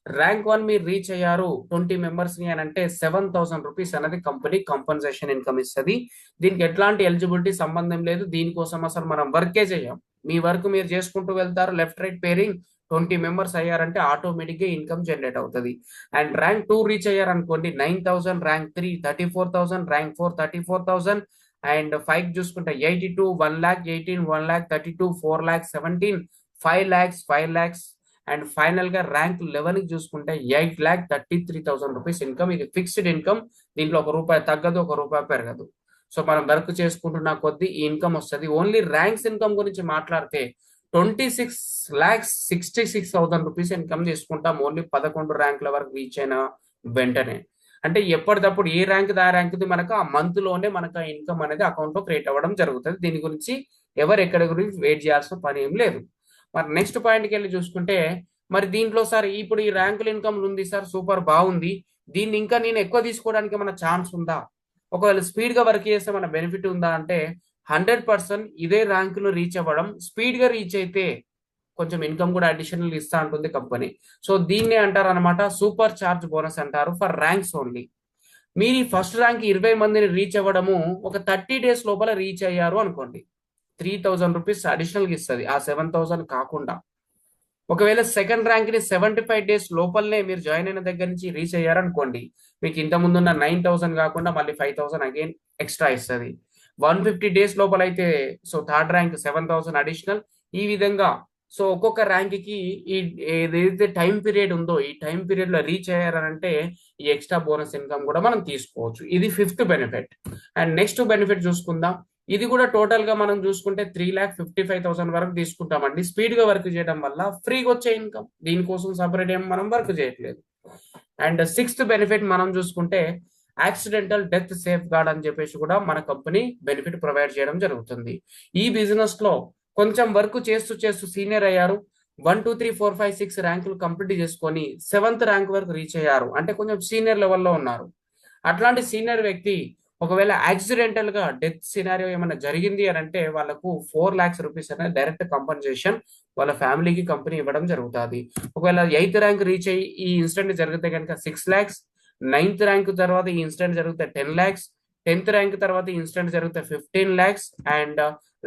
ర్యాంక్ 1 మీరు రీచ్ అయ్యారు 20 మెంబర్స్ ని అని అంటే 7,000 రూపీస్ అనేది కంపెనీ కంపన్సేషన్ ఇన్కమ్ ఇస్తుంది. దీనికి ఎట్లాంటి ఎలిజిబిలిటీ సంబంధం లేదు. దీనికోసం అసలు మనం వర్కే చేయం. మీ వర్క్ మీరు చేసుకుంటూ వెళ్తారు. లెఫ్ట్ రైట్ పేరింగ్ 20 మెంబర్స్ అయ్యారంటే ఆటోమేటిక్ గా ఇన్కమ్ జనరేట్ అవుతుంది. అండ్ ర్యాంక్ 2 రీచ్ అయ్యారనుకోండి 9,000, ర్యాంక్ 3 34,000, ర్యాంక్ 4 34,000, అండ్ 5 చూసుకుంటే 82, 1 lakh 18, 1 lakh 32, 4 lakh 17, 5 lakhs 5 lakhs. And final గా ర్యాంక్ 11 కి చూసుకుంటే 8,33,000 రూపీస్ ఇన్కమ్. ఇది ఫిక్స్డ్ ఇన్కమ్. దీంట్లో ₹1 తగ్గదు, ₹1 పెరగదు. సో మనం వర్క్ చేసుకుంటున్న కొద్దీ ఈ ఇన్కమ్ వస్తుంది. ఓన్లీ ర్యాంక్స్ ఇన్కమ్ గురించి మాట్లాడితే 26,66,000 రూపీస్ ఇన్కమ్ తీసుకుంటాం ఓన్లీ 11 ర్యాంకుల వరకు రీచ్ అయిన వెంటనే. అంటే ఎప్పటికప్పుడు ఏ ర్యాంక్ ఆ ర్యాంక్ది మనకు ఆ మంత్ లోనే మనకు ఆ ఇన్కమ్ అనేది అకౌంట్ లో క్రియేట్ అవ్వడం జరుగుతుంది. దీని గురించి ఎవరు ఎక్కడ గురించి వెయిట్ చేయాల్సిన పని ఏం లేదు. మరి నెక్స్ట్ పాయింట్కి వెళ్ళి చూసుకుంటే మరి దీంట్లో సార్ ఇప్పుడు ఈ ర్యాంకుల ఇన్కమ్ ఉంది సార్, సూపర్ బాగుంది, దీన్ని ఇంకా నేను ఎక్కువ తీసుకోవడానికి మన ఛాన్స్ ఉందా, ఒకవేళ స్పీడ్ గా వర్క్ చేస్తే మన బెనిఫిట్ ఉందా అంటే 100% ఇదే ర్యాంకును రీచ్ అవ్వడం. స్పీడ్ గా రీచ్ అయితే కొంచెం ఇన్కమ్ కూడా అడిషనల్ ఇస్తా ఉంటుంది కంపెనీ. సో దీన్నే అంటారు అనమాట సూపర్ చార్జ్ బోనస్ అంటారు ఫర్ ర్యాంక్స్ ఓన్లీ. మీరు ఈ ఫస్ట్ ర్యాంక్ 20 మందిని రీచ్ అవ్వడము ఒక 30 days లోపల రీచ్ అయ్యారు అనుకోండి, 3,000 రూపీస్ అడిషనల్ గా ఇస్తుంది ఆ 7,000 కాకుండా. ఒకవేళ సెకండ్ ర్యాంక్ ని 75 days లోపలనే మీరు జాయిన్ అయిన దగ్గర నుంచి రీచ్ అయ్యారనుకోండి, మీకు ఇంత ముందున్న 9,000 కాకుండా మళ్ళీ 5,000 అగైన్ ఎక్స్ట్రా ఇస్తుంది. 150 days లోపల అయితే సో థర్డ్ ర్యాంక్ 7,000 అడిషనల్. ఈ విధంగా సో ఒక్కొక్క ర్యాంక్ కి ఈ ఏదైతే టైం పీరియడ్ ఉందో ఈ టైం పీరియడ్ లో రీచ్ అయ్యారంటే ఈ ఎక్స్ట్రా బోనస్ ఇన్కమ్ కూడా మనం తీసుకోవచ్చు. ఇది 5th benefit. And next benefit చూసుకుందాం. ఇది కూడా టోటల్ గా మనం చూసుకుంటే 3,55,000 వరకు తీసుకుంటామండి. స్పీడ్ గా వర్క్ చేయడం వల్ల ఫ్రీగా వచ్చే ఇన్కమ్, దీనికోసం సపరేట్ ఏం మనం వర్క్ చేయట్లేదు. అండ్ 6th బెనిఫిట్ మనం చూసుకుంటే యాక్సిడెంటల్ డెత్ సేఫ్ గార్డ్ అని చెప్పేసి కూడా మన కంపెనీ బెనిఫిట్ ప్రొవైడ్ చేయడం జరుగుతుంది. ఈ బిజినెస్ లో కొంచెం వర్క్ చేస్తూ చేస్తూ సీనియర్ అయ్యారు, 1 2 3 4 5 6 ర్యాంకులు కంప్లీట్ చేసుకొని 7th ర్యాంక్ వరకు రీచ్ అయ్యారు, అంటే కొంచెం సీనియర్ లెవెల్లో ఉన్నారు. అట్లాంటి సీనియర్ వ్యక్తి ఒకవేళ యాక్సిడెంటల్ గా డెత్ సినారియో ఏమైనా జరిగింది అని అంటే వాళ్ళకు 4 lakhs రూపీస్ అనేది డైరెక్ట్ కంపన్సేషన్ వాళ్ళ ఫ్యామిలీకి కంపెనీ ఇవ్వడం జరుగుతుంది. ఒకవేళ 8th ర్యాంక్ రీచ్ అయ్యి ఈ ఇన్సిడెంట్ జరిగితే కనుక 6 lakhs, 9th ర్యాంక్ తర్వాత ఈ ఇన్సిడెంట్ జరిగితే 10 lakhs, 10th ర్యాంక్ తర్వాత ఈ ఇన్సిడెంట్ జరిగితే 15 lakhs, and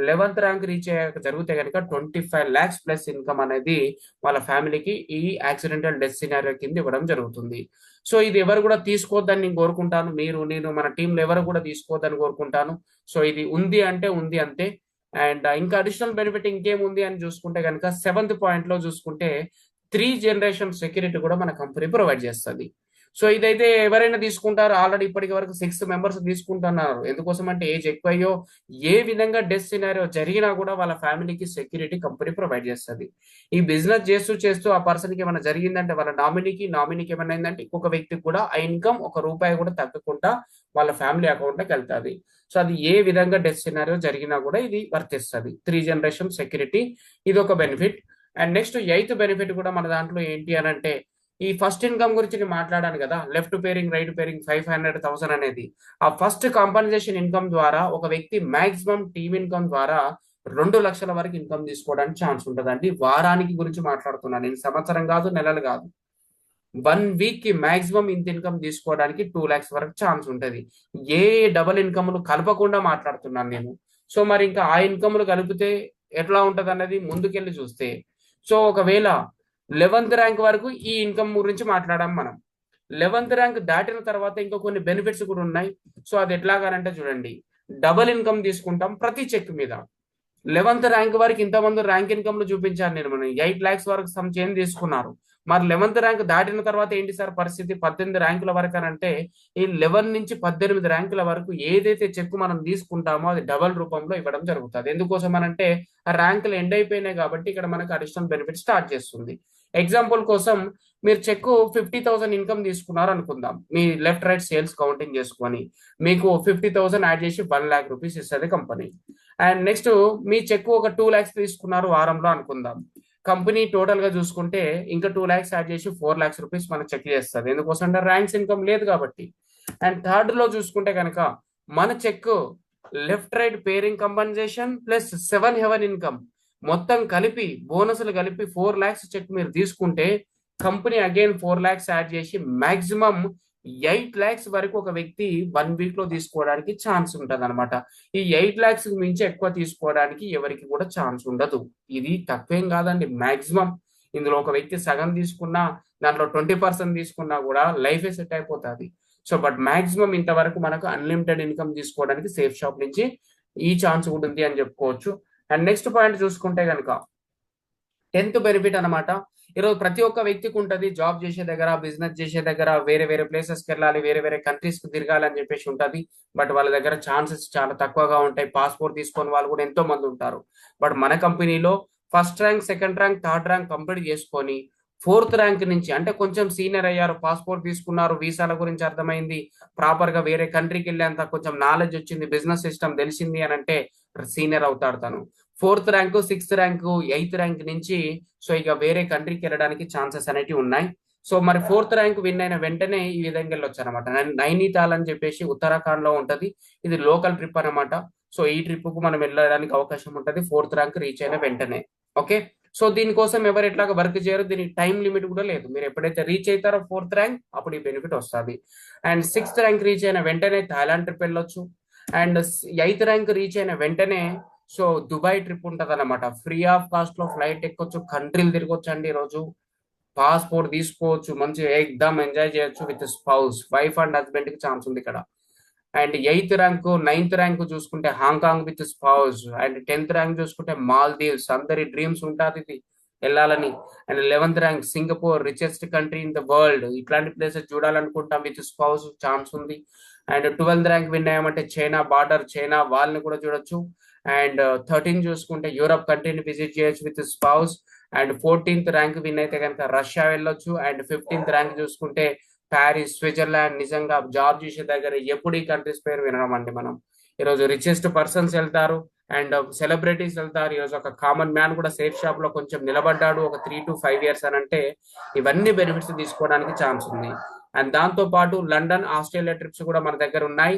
11th rank reach అయ్యాక జరిగితే కనుక 25 lakhs ప్లస్ ఇన్కమ్ అనేది వాళ్ళ ఫ్యామిలీకి ఈ యాక్సిడెంటల్ డెత్ సినారియో కింద ఇవ్వడం జరుగుతుంది. సో ఇది ఎవరు కూడా తీసుకోవద్దని నేను కోరుకుంటాను. నేను మన టీంలో ఎవరు కూడా తీసుకోవద్దని కోరుకుంటాను. సో ఇది ఉంది అంటే ఉంది అంతే. అండ్ ఇంకా అడిషనల్ బెనిఫిట్ ఇంకేముంది అని చూసుకుంటే కనుక 7th పాయింట్ లో చూసుకుంటే 3 generation సెక్యూరిటీ కూడా మన కంపెనీ ప్రొవైడ్ చేస్తుంది. సో ఇదైతే ఎవరైనా తీసుకుంటారు. ఆల్రెడీ ఇప్పటికి వరకు 6 members తీసుకుంటున్నారు. ఎందుకోసం అంటే ఏజ్ ఎక్కువయ్యో ఏ విధంగా డెత్ సినారియో జరిగినా కూడా వాళ్ళ ఫ్యామిలీకి సెక్యూరిటీ కంపెనీ ప్రొవైడ్ చేస్తుంది. ఈ బిజినెస్ చేస్తూ చేస్తూ ఆ పర్సన్ కి ఏమైనా జరిగిందంటే వాళ్ళ నామినీకి ఏమైనా అయిందంటే ఇంకొక వ్యక్తికి కూడా ఆ ఇన్కమ్ ₹1 కూడా తగ్గకుండా వాళ్ళ ఫ్యామిలీ అకౌంట్ లోకి వెళ్తుంది. సో అది ఏ విధంగా డెత్ సినారియో జరిగినా కూడా ఇది వర్తిస్తుంది. 3 generation సెక్యూరిటీ ఇది ఒక benefit. And next 8th benefit కూడా మన దాంట్లో ఏంటి అని అంటే ఈ ఫస్ట్ ఇన్కమ్ గురించి నేను మాట్లాడాను కదా, లెఫ్ట్ పేరింగ్ రైట్ పేరింగ్ 500,000 అనేది ఆ ఫస్ట్ కాంపన్సేషన్ ఇన్కమ్ ద్వారా ఒక వ్యక్తి మాక్సిమం టీమ్ ఇన్కమ్ ద్వారా 2 లక్షల వరకు ఇన్కమ్ తీసుకోవడానికి ఛాన్స్ ఉంటుందండి. వారానికి గురించి మాట్లాడుతున్నాను నేను, సంవత్సరం కాదు, నెలలు కాదు. 1 week కి మాక్సిమం ఇంత ఇన్కమ్ తీసుకోవడానికి 2 lakhs వరకు ఛాన్స్ ఉంటుంది. ఏ డబుల్ ఇన్కమ్లు కలపకుండా మాట్లాడుతున్నాను నేను. సో మరి ఇంకా ఆ ఇన్కమ్లు కలిపితే ఎట్లా ఉంటది అన్నది ముందుకెళ్ళి చూస్తే, సో ఒకవేళ 11th ర్యాంక్ వరకు ఈ ఇన్కమ్ గురించి మాట్లాడాం మనం. 11th ర్యాంక్ దాటిన తర్వాత ఇంకా కొన్ని బెనిఫిట్స్ కూడా ఉన్నాయి. సో అది ఎట్లాగానంటే చూడండి, డబుల్ ఇన్కమ్ తీసుకుంటాం ప్రతి చెక్ మీద. 11th ర్యాంక్ వరకు ఇంతమంది ర్యాంక్ ఇన్కమ్ లు చూపించాను నేను, మనం 8 lakhs వరకు సమ్ చేంజ్ తీసుకున్నారు. మరి 11th ర్యాంక్ దాటిన తర్వాత ఏంటి సార్ పరిస్థితి? 18 ర్యాంకుల వరకు అని అంటే ఈ 11 నుంచి 18 ర్యాంకుల వరకు ఏదైతే చెక్ మనం తీసుకుంటామో అది డబల్ రూపంలో ఇవ్వడం జరుగుతుంది. ఎందుకోసం అనంటే ఆ ర్యాంకులు ఎండ్ అయిపోయినాయి కాబట్టి ఇక్కడ మనకు అడిషనల్ బెనిఫిట్ స్టార్ట్ చేస్తుంది. ఎగ్జాంపుల్ కోసం మీరు చెక్ 50,000 ఇన్కమ్ తీసుకున్నారు అనుకుందాం, మీ లెఫ్ట్ రైట్ సేల్స్ కౌంటింగ్ చేసుకొని మీకు 50,000 యాడ్ చేసి 1 lakh రూపీస్ ఇస్తుంది కంపెనీ. అండ్ నెక్స్ట్ మీ చెక్ ఒక 2 lakhs తీసుకున్నారు వారంలో అనుకుందాం, కంపెనీ టోటల్ గా చూసుకుంటే ఇంకా 2 lakhs యాడ్ చేసి 4 lakhs రూపీస్ మనకు చెక్ చేస్తుంది. ఎందుకోసం అంటే ర్యాంక్స్ ఇన్కమ్ లేదు కాబట్టి. అండ్ థర్డ్ లో చూసుకుంటే కనుక మన check left right pairing compensation plus 7 heaven income మొత్తం కలిపి బోనస్లు కలిపి 4 lakhs చెక్ మీరు తీసుకుంటే కంపెనీ అగైన్ 4 lakhs యాడ్ చేసి మాక్సిమం 8 lakhs వరకు ఒక వ్యక్తి 1 week లో తీసుకోవడానికి ఛాన్స్ ఉంటుంది అనమాట. ఈ 8 lakhs మించి ఎక్కువ తీసుకోవడానికి ఎవరికి కూడా ఛాన్స్ ఉండదు. ఇది తక్కువేం కాదండి, మాక్సిమం ఇందులో ఒక వ్యక్తి సగం తీసుకున్నా దాంట్లో 20% తీసుకున్నా కూడా లైఫే సెట్ అయిపోతుంది. సో బట్ మాక్సిమం ఇంతవరకు మనకు అన్లిమిటెడ్ ఇన్కమ్ తీసుకోవడానికి సేఫ్ షాప్ నుంచి ఈ ఛాన్స్ కూడా ఉంది అని చెప్పుకోవచ్చు. అండ్ నెక్స్ట్ పాయింట్ చూసుకుంటే కనుక 10th బెనిఫిట్ అనమాట. ఈరోజు ప్రతి ఒక్క వ్యక్తికి ఉంటుంది, జాబ్ చేసే దగ్గర బిజినెస్ చేసే దగ్గర వేరే వేరే ప్లేసెస్కి వెళ్ళాలి, వేరే వేరే కంట్రీస్ కి తిరగాలి అని చెప్పేసి ఉంటుంది. బట్ వాళ్ళ దగ్గర ఛాన్సెస్ చాలా తక్కువగా ఉంటాయి. పాస్పోర్ట్ తీసుకొని వాళ్ళు కూడా ఎంతో మంది ఉంటారు. బట్ మన కంపెనీలో first rank, second rank, third rank complete చేసుకొని 4th ర్యాంక్ నుంచి అంటే కొంచెం సీనియర్ అయ్యారు, పాస్పోర్ట్ తీసుకున్నారు, వీసాల గురించి అర్థమైంది, ప్రాపర్ గా వేరే కంట్రీకి వెళ్ళేంత కొంచెం నాలెడ్జ్ వచ్చింది, బిజినెస్ సిస్టమ్ తెలిసింది అని అంటే సీనియర్ అవుతాడు తను. 4th rank, 6th rank, 8th rank నుంచి సో ఇక వేరే కంట్రీకి వెళ్ళడానికి ఛాన్సెస్ అనేటివి ఉన్నాయి. సో మరి 4th ర్యాంక్ విన్ అయిన వెంటనే ఈ విధంగా వెళ్ళొచ్చు అనమాట. నైనితాల్ అని చెప్పేసి ఉత్తరాఖండ్ లో ఉంటది, ఇది లోకల్ ట్రిప్ అనమాట. సో ఈ ట్రిప్ కు మనం వెళ్ళడానికి అవకాశం ఉంటది 4th ర్యాంక్ రీచ్ అయిన వెంటనే. ఓకే, సో దీనికోసం ఎవరు ఎట్లాగా వర్క్ చేయరు, దీనికి టైం లిమిట్ కూడా లేదు. మీరు ఎప్పుడైతే రీచ్ అవుతారో 4th ర్యాంక్ అప్పుడు ఈ బెనిఫిట్ వస్తుంది. అండ్ 6th ర్యాంక్ రీచ్ అయిన వెంటనే థాయిలాండ్ ట్రిప్ వెళ్ళొచ్చు. అండ్ 8th ర్యాంక్ రీచ్ అయిన వెంటనే సో దుబాయ్ ట్రిప్ ఉంటుంది అనమాట. ఫ్రీ ఆఫ్ కాస్ట్ లో ఫ్లైట్ ఎక్కొచ్చు, కంట్రీలు తిరగొచ్చు అండి. ఈరోజు పాస్పోర్ట్ తీసుకోవచ్చు, మంచిగా ఎగ్దమ్ ఎంజాయ్ చేయొచ్చు with spouse, wife and husband కి ఛాన్స్ ఉంది ఇక్కడ. And 8th rank 9th rank చూసుకుంటే Hong Kong with spouse. And 10th rank చూసుకుంటే మాల్దీవ్స్, అందరి డ్రీమ్స్ ఉంటుంది ఇది వెళ్ళాలని. And 11th rank Singapore, richest country in the world. ఇట్లాంటి ప్లేసెస్ చూడాలనుకుంటాం, విత్ స్పౌస్ ఛాన్స్ ఉంది. అండ్ 12th ర్యాంక్ విన్ అయ్యామంటే చైనా బార్డర్, చైనా వాళ్ళని కూడా చూడొచ్చు. అండ్ 13 చూసుకుంటే యూరప్ కంట్రీని విజిట్ చేయొచ్చు with spouse. And 14th rank win అయితే కనుక రష్యా వెళ్ళొచ్చు. అండ్ 15th ర్యాంక్ చూసుకుంటే ప్యారిస్, స్విట్జర్లాండ్. నిజంగా జాబ్ చేసే దగ్గర ఎప్పుడు ఈ కంట్రీస్ పేరు వినడం అండి మనం. ఈరోజు రిచెస్ట్ పర్సన్స్ వెళ్తారు అండ్ సెలబ్రిటీస్ వెళ్తారు. ఈరోజు ఒక కామన్ మ్యాన్ కూడా సేఫ్ షాప్ లో కొంచెం నిలబడ్డాడు ఒక 3 to 5 years అని అంటే ఇవన్నీ బెనిఫిట్స్ తీసుకోవడానికి ఛాన్స్ ఉంది. అండ్ దాంతో పాటు లండన్, ఆస్ట్రేలియా ట్రిప్స్ కూడా మన దగ్గర ఉన్నాయి.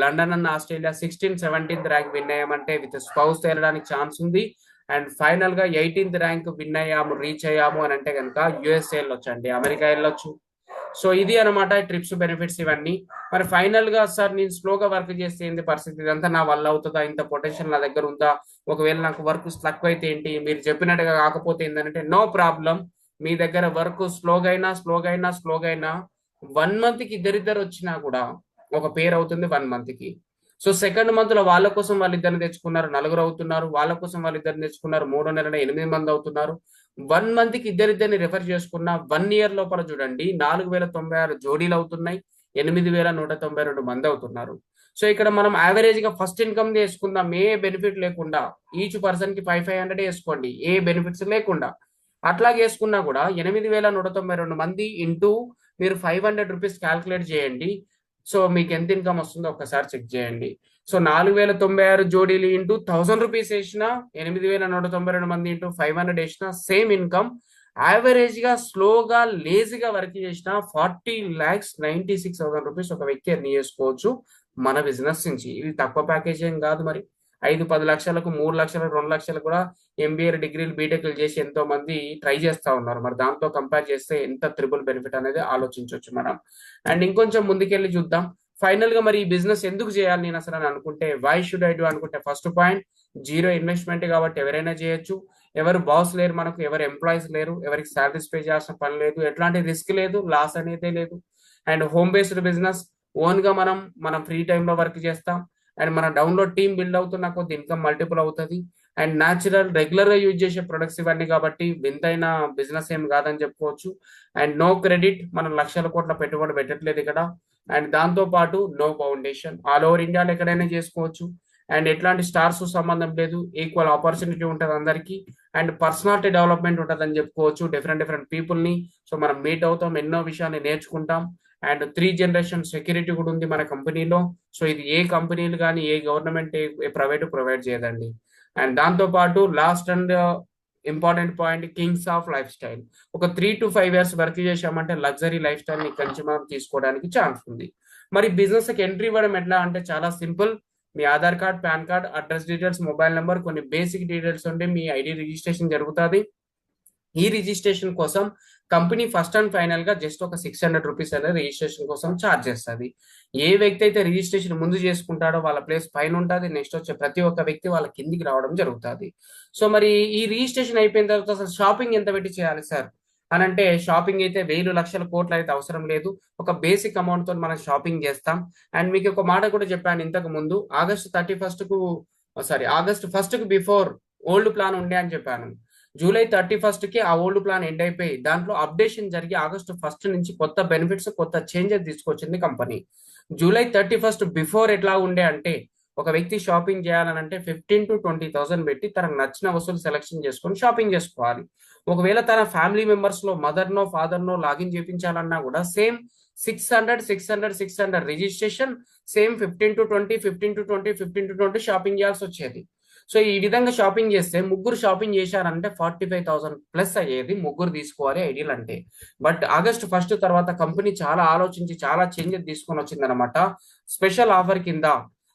London and Australia 16th, 17th rank win అయ్యామంటే విత్ స్పౌస్ తేలడానికి ఛాన్స్ ఉంది. అండ్ ఫైనల్ గా 18th ర్యాంక్ విన్ అయ్యాము, రీచ్ అయ్యాము అని అంటే కనుక యుఎస్ఏ వెళ్ళొచ్చు అండి, అమెరికా వెళ్ళొచ్చు. సో ఇది అనమాట ట్రిప్స్ బెనిఫిట్స్ ఇవన్నీ. మరి ఫైనల్ గా సార్ నేను స్లోగా వర్క్ చేస్తే ఏంది పరిస్థితి, ఇదంతా నా వల్ల అవుతుందా, ఇంత పొటెన్షియల్ నా దగ్గర ఉందా, ఒకవేళ నాకు వర్క్ తక్కువ అయితే ఏంటి, మీరు చెప్పినట్టుగా కాకపోతే ఏంటంటే నో ప్రాబ్లం. మీ దగ్గర వర్క్ స్లోగా అయినా 1 month కి ఇద్దరిద్దరు వచ్చినా కూడా ఒక పేరు అవుతుంది 1 month కి. సో సెకండ్ మంత్ లో వాళ్ళ కోసం వాళ్ళిద్దరిని తెచ్చుకున్నారు, నలుగురు అవుతున్నారు. వాళ్ళ కోసం వాళ్ళిద్దరిని తెచ్చుకున్నారు, 3 నెలల 8 మంది అవుతున్నారు. 1 month కి ఇద్దరిద్దరిని రెఫర్ చేసుకున్న 1 year లోపల చూడండి 4096 జోడీలు అవుతున్నాయి, 8192 మంది అవుతున్నారు. సో ఇక్కడ మనం యావరేజ్ గా ఫస్ట్ ఇన్కమ్ చేసుకుందాం, ఏ బెనిఫిట్ లేకుండా. ఈచ్ పర్సన్ కి 500 వేసుకోండి, ఏ బెనిఫిట్స్ లేకుండా. అట్లా వేసుకున్నా కూడా 8192 మంది ఇంటూ మీరు 500 రూపీస్ క్యాల్కులేట్ చేయండి. సో మీకు ఎంత ఇన్కమ్ వస్తుందో ఒక్కసారి చెక్ చేయండి. సో 4096 జోడీలు ఇంటూ 1000 రూపీస్ వేసిన, 8192 మంది ఇంటూ 500 వేసిన సేమ్ ఇన్కమ్. యావరేజ్ గా స్లోగా లేజీగా వర్క్ చేసిన 40,96,000 రూపీస్ ఒక వ్యక్తి ఎర్న్ చేసుకోవచ్చు మన బిజినెస్ నుంచి. ఇది తక్కువ ప్యాకేజ్ ఏం కాదు మరి. 5-10 లక్షలకు, 3 లక్షలకు, 2 లక్షలకు కూడా ఎంబీఏ డిగ్రీలు, బీటెక్లు చేసి ఎంతో మంది ట్రై చేస్తా ఉన్నారు. మరి దాంతో కంపేర్ చేస్తే ఎంత త్రిబుల్ బెనిఫిట్ అనేది ఆలోచించవచ్చు మనం. అండ్ ఇంకొంచెం ముందుకెళ్ళి చూద్దాం. ఫైనల్ గా మరి ఈ బిజినెస్ ఎందుకు చేయాలి నేను అసలు అని అనుకుంటే, వై షుడ్ ఐ డూ అనుకుంటే, ఫస్ట్ పాయింట్, జీరో ఇన్వెస్ట్మెంట్ కాబట్టి ఎవరైనా చేయొచ్చు. ఎవరు బాస్ లేరు మనకు, ఎవరు ఎంప్లాయీస్ లేరు, ఎవరికి శాలరీస్ పే చేయాల్సిన పని లేదు, ఎట్లాంటి రిస్క్ లేదు, లాస్ అనేది లేదు. And home based business, own గా మనం ఫ్రీ టైంలో వర్క్ చేస్తాం. అండ్ మన డౌన్లోడ్ టీమ్ బిల్డ్ అవుతున్న కొద్ది ఇన్కమ్ మల్టిపుల్ అవుతుంది. అండ్ న్యాచురల్ రెగ్యులర్ గా యూజ్ చేసే ప్రొడక్ట్స్ ఇవన్నీ కాబట్టి వింతైన బిజినెస్ ఏం కాదని చెప్పుకోవచ్చు. అండ్ నో క్రెడిట్, మనం లక్షల కోట్ల పెట్టుబడి పెట్టట్లేదు ఇక్కడ. అండ్ దాంతో పాటు నో ఫౌండేషన్, ఆల్ ఓవర్ ఇండియాలో ఎక్కడైనా చేసుకోవచ్చు. అండ్ ఎట్లాంటి స్టార్స్ సంబంధం లేదు, ఈక్వల్ ఆపర్చునిటీ ఉంటుంది అందరికీ. అండ్ పర్సనాలిటీ డెవలప్మెంట్ ఉంటుంది అని చెప్పుకోవచ్చు, డిఫరెంట్ పీపుల్ ని. సో మనం మీట్ అవుతాం, ఎన్నో విషయాన్ని నేర్చుకుంటాం. అండ్ 3 generation సెక్యూరిటీ కూడా ఉంది మన కంపెనీలో. సో ఇది ఏ కంపెనీలు కానీ, ఏ గవర్నమెంట్, ఏ ప్రైవేట్ ప్రొవైడ్ చేయదండి. అండ్ దాంతో పాటు last and important point, kings of lifestyle. ఒక 3 to 5 years వర్క్ చేసామంటే లగ్జరీ లైఫ్ స్టైల్ ని ఇక్కడి మనం తీసుకోవడానికి ఛాన్స్ ఉంది. మరి బిజినెస్ కి ఎంట్రీ ఇవ్వడం ఎట్లా అంటే చాలా సింపుల్. మీ Aadhaar card, PAN card, address details, mobile number, కొన్ని బేసిక్ డీటెయిల్స్ ఉంటే మీ ఐడి రిజిస్ట్రేషన్ జరుగుతుంది. ఈ రిజిస్ట్రేషన్ కోసం కంపెనీ ఫస్ట్ అండ్ ఫైనల్ గా జస్ట్ ఒక 600 రూపీస్ అనేది రిజిస్ట్రేషన్ కోసం ఛార్జ్ చేస్తుంది. ఏ వ్యక్తి అయితే రిజిస్ట్రేషన్ ముందు చేసుకుంటాడో వాళ్ళ ప్లేస్ పైన ఉంటుంది, నెక్స్ట్ వచ్చే ప్రతి ఒక్క వ్యక్తి వాళ్ళ కిందికి రావడం జరుగుతుంది. సో మరి ఈ రిజిస్ట్రేషన్ అయిపోయిన తర్వాత అసలు షాపింగ్ ఎంత పెట్టి చేయాలి సార్ అని అంటే, షాపింగ్ అయితే 1000 లక్షల కోట్లు అయితే అవసరం లేదు. ఒక బేసిక్ అమౌంట్ తో మనం షాపింగ్ చేస్తాం. అండ్ మీకు ఒక మాట కూడా చెప్పాను ఇంతకు ముందు, ఆగస్ట్ ఫస్ట్ కు బిఫోర్ ఓల్డ్ ప్లాన్ ఉండే అని చెప్పాను. జూలై 31st కి ఆ ఓల్డ్ ప్లాన్ ఎండ్ అయిపోయి దాంట్లో అప్డేషన్ జరిగి ఆగస్టు 1st నుంచి కొత్త బెనిఫిట్స్, కొత్త చేంజెస్ తీసుకొచ్చింది కంపెనీ. జూలై 31st బిఫోర్ ఎట్లా ఉండే అంటే, ఒక వ్యక్తి షాపింగ్ చేయాలని అంటే 15,000 to 20,000 పెట్టి తనకు నచ్చిన వస్తువులు సెలెక్షన్ చేసుకొని షాపింగ్ చేసుకోవాలి. ఒకవేళ తన ఫ్యామిలీ మెంబర్స్ లో మదర్ ఫాదర్ నో లాగిన్ చేయించాలన్నా కూడా same 600 registration, same 15 to 20 shopping చేయాల్సి వచ్చేది. సో ఈ విధంగా షాపింగ్ చేస్తే ముగ్గురు షాపింగ్ చేశారంటే 45,000 ప్లస్ అయ్యేది, ముగ్గురు తీసుకోవాలి ఐడియల్ అంటే. బట్ ఆగస్ట్ 1st తర్వాత కంపెనీ చాలా ఆలోచించి చాలా చేంజెస్ తీసుకొని వచ్చింది అనమాట. స్పెషల్ ఆఫర్ కింద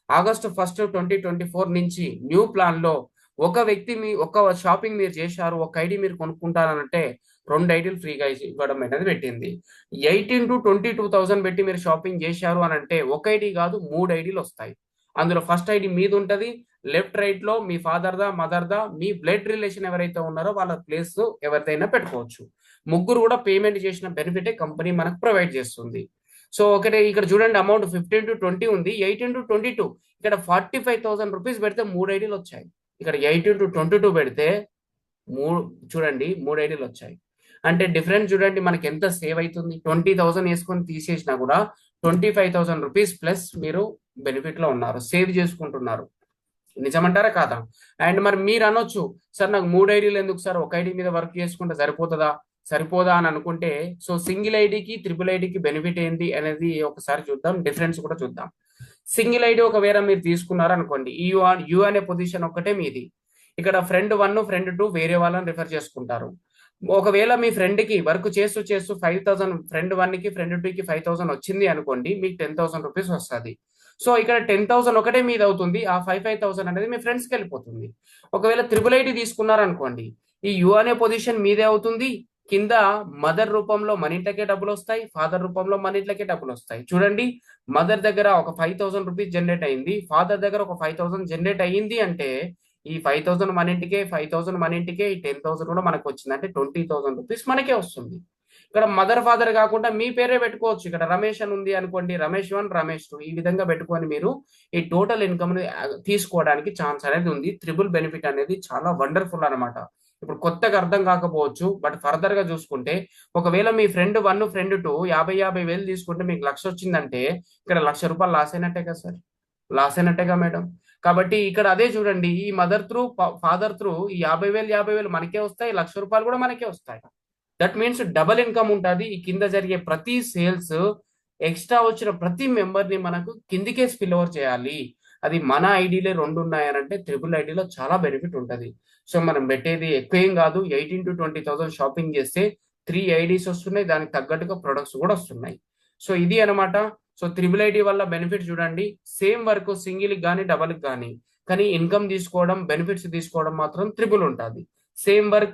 ఆగస్ట్ 1st 2024 నుంచి న్యూ ప్లాన్ లో ఒక వ్యక్తి ఒక షాపింగ్ మీరు చేశారు, ఒక ఐడి మీరు కొనుక్కుంటారంటే 2 ఐడీలు ఫ్రీగా ఇవ్వడం అనేది పెట్టింది. 18,000 to 22,000 పెట్టి మీరు షాపింగ్ చేశారు అని అంటే ఒక ఐడి కాదు 3 ఐడీలు వస్తాయి. అందులో ఫస్ట్ ఐడి మీది ఉంటది, లెఫ్ట్ రైట్ లో మీ ఫాదర్ దా మదర్ దా మీ బ్లడ్ రిలేషన్ ఎవరైతే ఉన్నారో వాళ్ళ ప్లేస్ ఎవరిదైనా పెట్టుకోవచ్చు. ముగ్గురు కూడా పేమెంట్ చేసిన బెనిఫిటే కంపెనీ మనకు ప్రొవైడ్ చేస్తుంది. సో ఒకటే ఇక్కడ చూడండి, అమౌంట్ 15 to 20 ఉంది, 18 to 22. ఇక్కడ 45,000 రూపీస్ పెడితే 3 ఐడీలు వచ్చాయి. ఇక్కడ 18 to 22 పెడితే చూడండి 3 ఐడీలు వచ్చాయి. అంటే డిఫరెన్స్ చూడండి మనకి ఎంత సేవ్ అవుతుంది. 20,000 వేసుకొని తీసేసినా కూడా 25,000 రూపీస్ ప్లస్ మీరు బెనిఫిట్ లో ఉన్నారు, సేవ్ చేసుకుంటున్నారు. నిజమంటారా కాదా? అండ్ మరి మీరు అనొచ్చు, సార్ నాకు 3 ఐడీలు ఎందుకు సార్, ఒక ఐడి మీద వర్క్ చేసుకుంటే సరిపోదా అని అనుకుంటే, సో సింగిల్ ఐడికి ట్రిపుల్ ఐడికి బెనిఫిట్ ఏంటి అనేది ఒకసారి చూద్దాం, డిఫరెన్స్ కూడా చూద్దాం. సింగిల్ ఐడి ఒకవేళ మీరు తీసుకున్నారు అనుకోండి, ఈ యు అనే పొజిషన్ ఒక్కటే మీది. ఇక్కడ ఫ్రెండ్ 1 ఫ్రెండ్ 2 వేరే వాళ్ళని రిఫర్ చేసుకుంటారు. ఒకవేళ మీ ఫ్రెండ్ కి వర్క్ చేస్తూ 5,000, ఫ్రెండ్ 1 కి ఫ్రెండ్ 2 కి 5,000 వచ్చింది అనుకోండి, మీకు 10,000 రూపీస్ వస్తుంది. సో ఇక్కడ 10,000 ఒకటే మీద అవుతుంది, ఆ 5,000 అనేది మీ ఫ్రెండ్స్కి వెళ్ళిపోతుంది. ఒకవేళ ట్రిపుల్ ఐడి తీసుకున్నారు అనుకోండి, ఈ యు అనే పొజిషన్ మీదే అవుతుంది. కింద మదర్ రూపంలో మన ఇంట్లోకే డబ్బులు వస్తాయి, ఫాదర్ రూపంలో మన ఇంట్లోకే డబ్బులు వస్తాయి. చూడండి, మదర్ దగ్గర ఒక 5,000 రూపీస్ జనరేట్ అయింది, ఫాదర్ దగ్గర ఒక 5,000 జనరేట్ అయ్యింది అంటే ఈ 5,000 మన ఇంటికే, 5,000 మన ఇంటికే, ఈ 10,000 కూడా మనకు వచ్చింది అంటే 20,000 రూపీస్ మనకే వస్తుంది. ఇక్కడ మదర్ ఫాదర్ కాకుండా మీ పేరే పెట్టుకోవచ్చు. ఇక్కడ రమేష్ అని ఉంది అనుకోండి, రమేష్ 1 రమేష్ 2 ఈ విధంగా పెట్టుకొని మీరు ఈ టోటల్ ఇన్కమ్ ని తీసుకోవడానికి ఛాన్స్ అనేది ఉంది. ట్రిపుల్ బెనిఫిట్ అనేది చాలా వండర్ఫుల్ అనమాట. ఇప్పుడు కొత్తగా అర్థం కాకపోవచ్చు, బట్ ఫర్దర్ గా చూసుకుంటే ఒకవేళ మీ ఫ్రెండ్ 1 ఫ్రెండ్ 2 50,000 వేలు తీసుకుంటే మీకు 1,00,000 వచ్చిందంటే ఇక్కడ 1,00,000 రూపాయలు లాస్ అయినట్టే కదా సార్, లాస్ అయినట్టేగా మేడం. కాబట్టి ఇక్కడ అదే చూడండి, ఈ మదర్ త్రూ ఫాదర్ త్రూ ఈ 50,000 మనకే వస్తాయి, 1,00,000 రూపాయలు కూడా మనకే వస్తాయి. దట్ మీన్స్ డబల్ ఇన్కమ్ ఉంటుంది. ఈ కింద జరిగే ప్రతి సేల్స్, ఎక్స్ట్రా వచ్చిన ప్రతి మెంబర్ ని మనకు కిందికే స్పిల్ ఓవర్ చేయాలి. అది మన ఐడీలే 2 ఉన్నాయనంటే ట్రిపుల్ ఐడీలో చాలా బెనిఫిట్ ఉంటుంది. సో మనం పెట్టేది ఎక్కువ ఏం కాదు, 18,000 to 20,000 షాపింగ్ చేస్తే 3 ఐడీస్ వస్తున్నాయి, దానికి తగ్గట్టుగా ప్రొడక్ట్స్ కూడా వస్తున్నాయి. సో ఇది అనమాట. సో ట్రిపుల్ ఐడి వల్ల బెనిఫిట్ చూడండి, సేమ్ వర్క్ సింగిల్ కానీ డబల్ కానీ ఇన్కమ్ తీసుకోవడం, బెనిఫిట్స్ తీసుకోవడం మాత్రం ట్రిపుల్ ఉంటుంది. Same work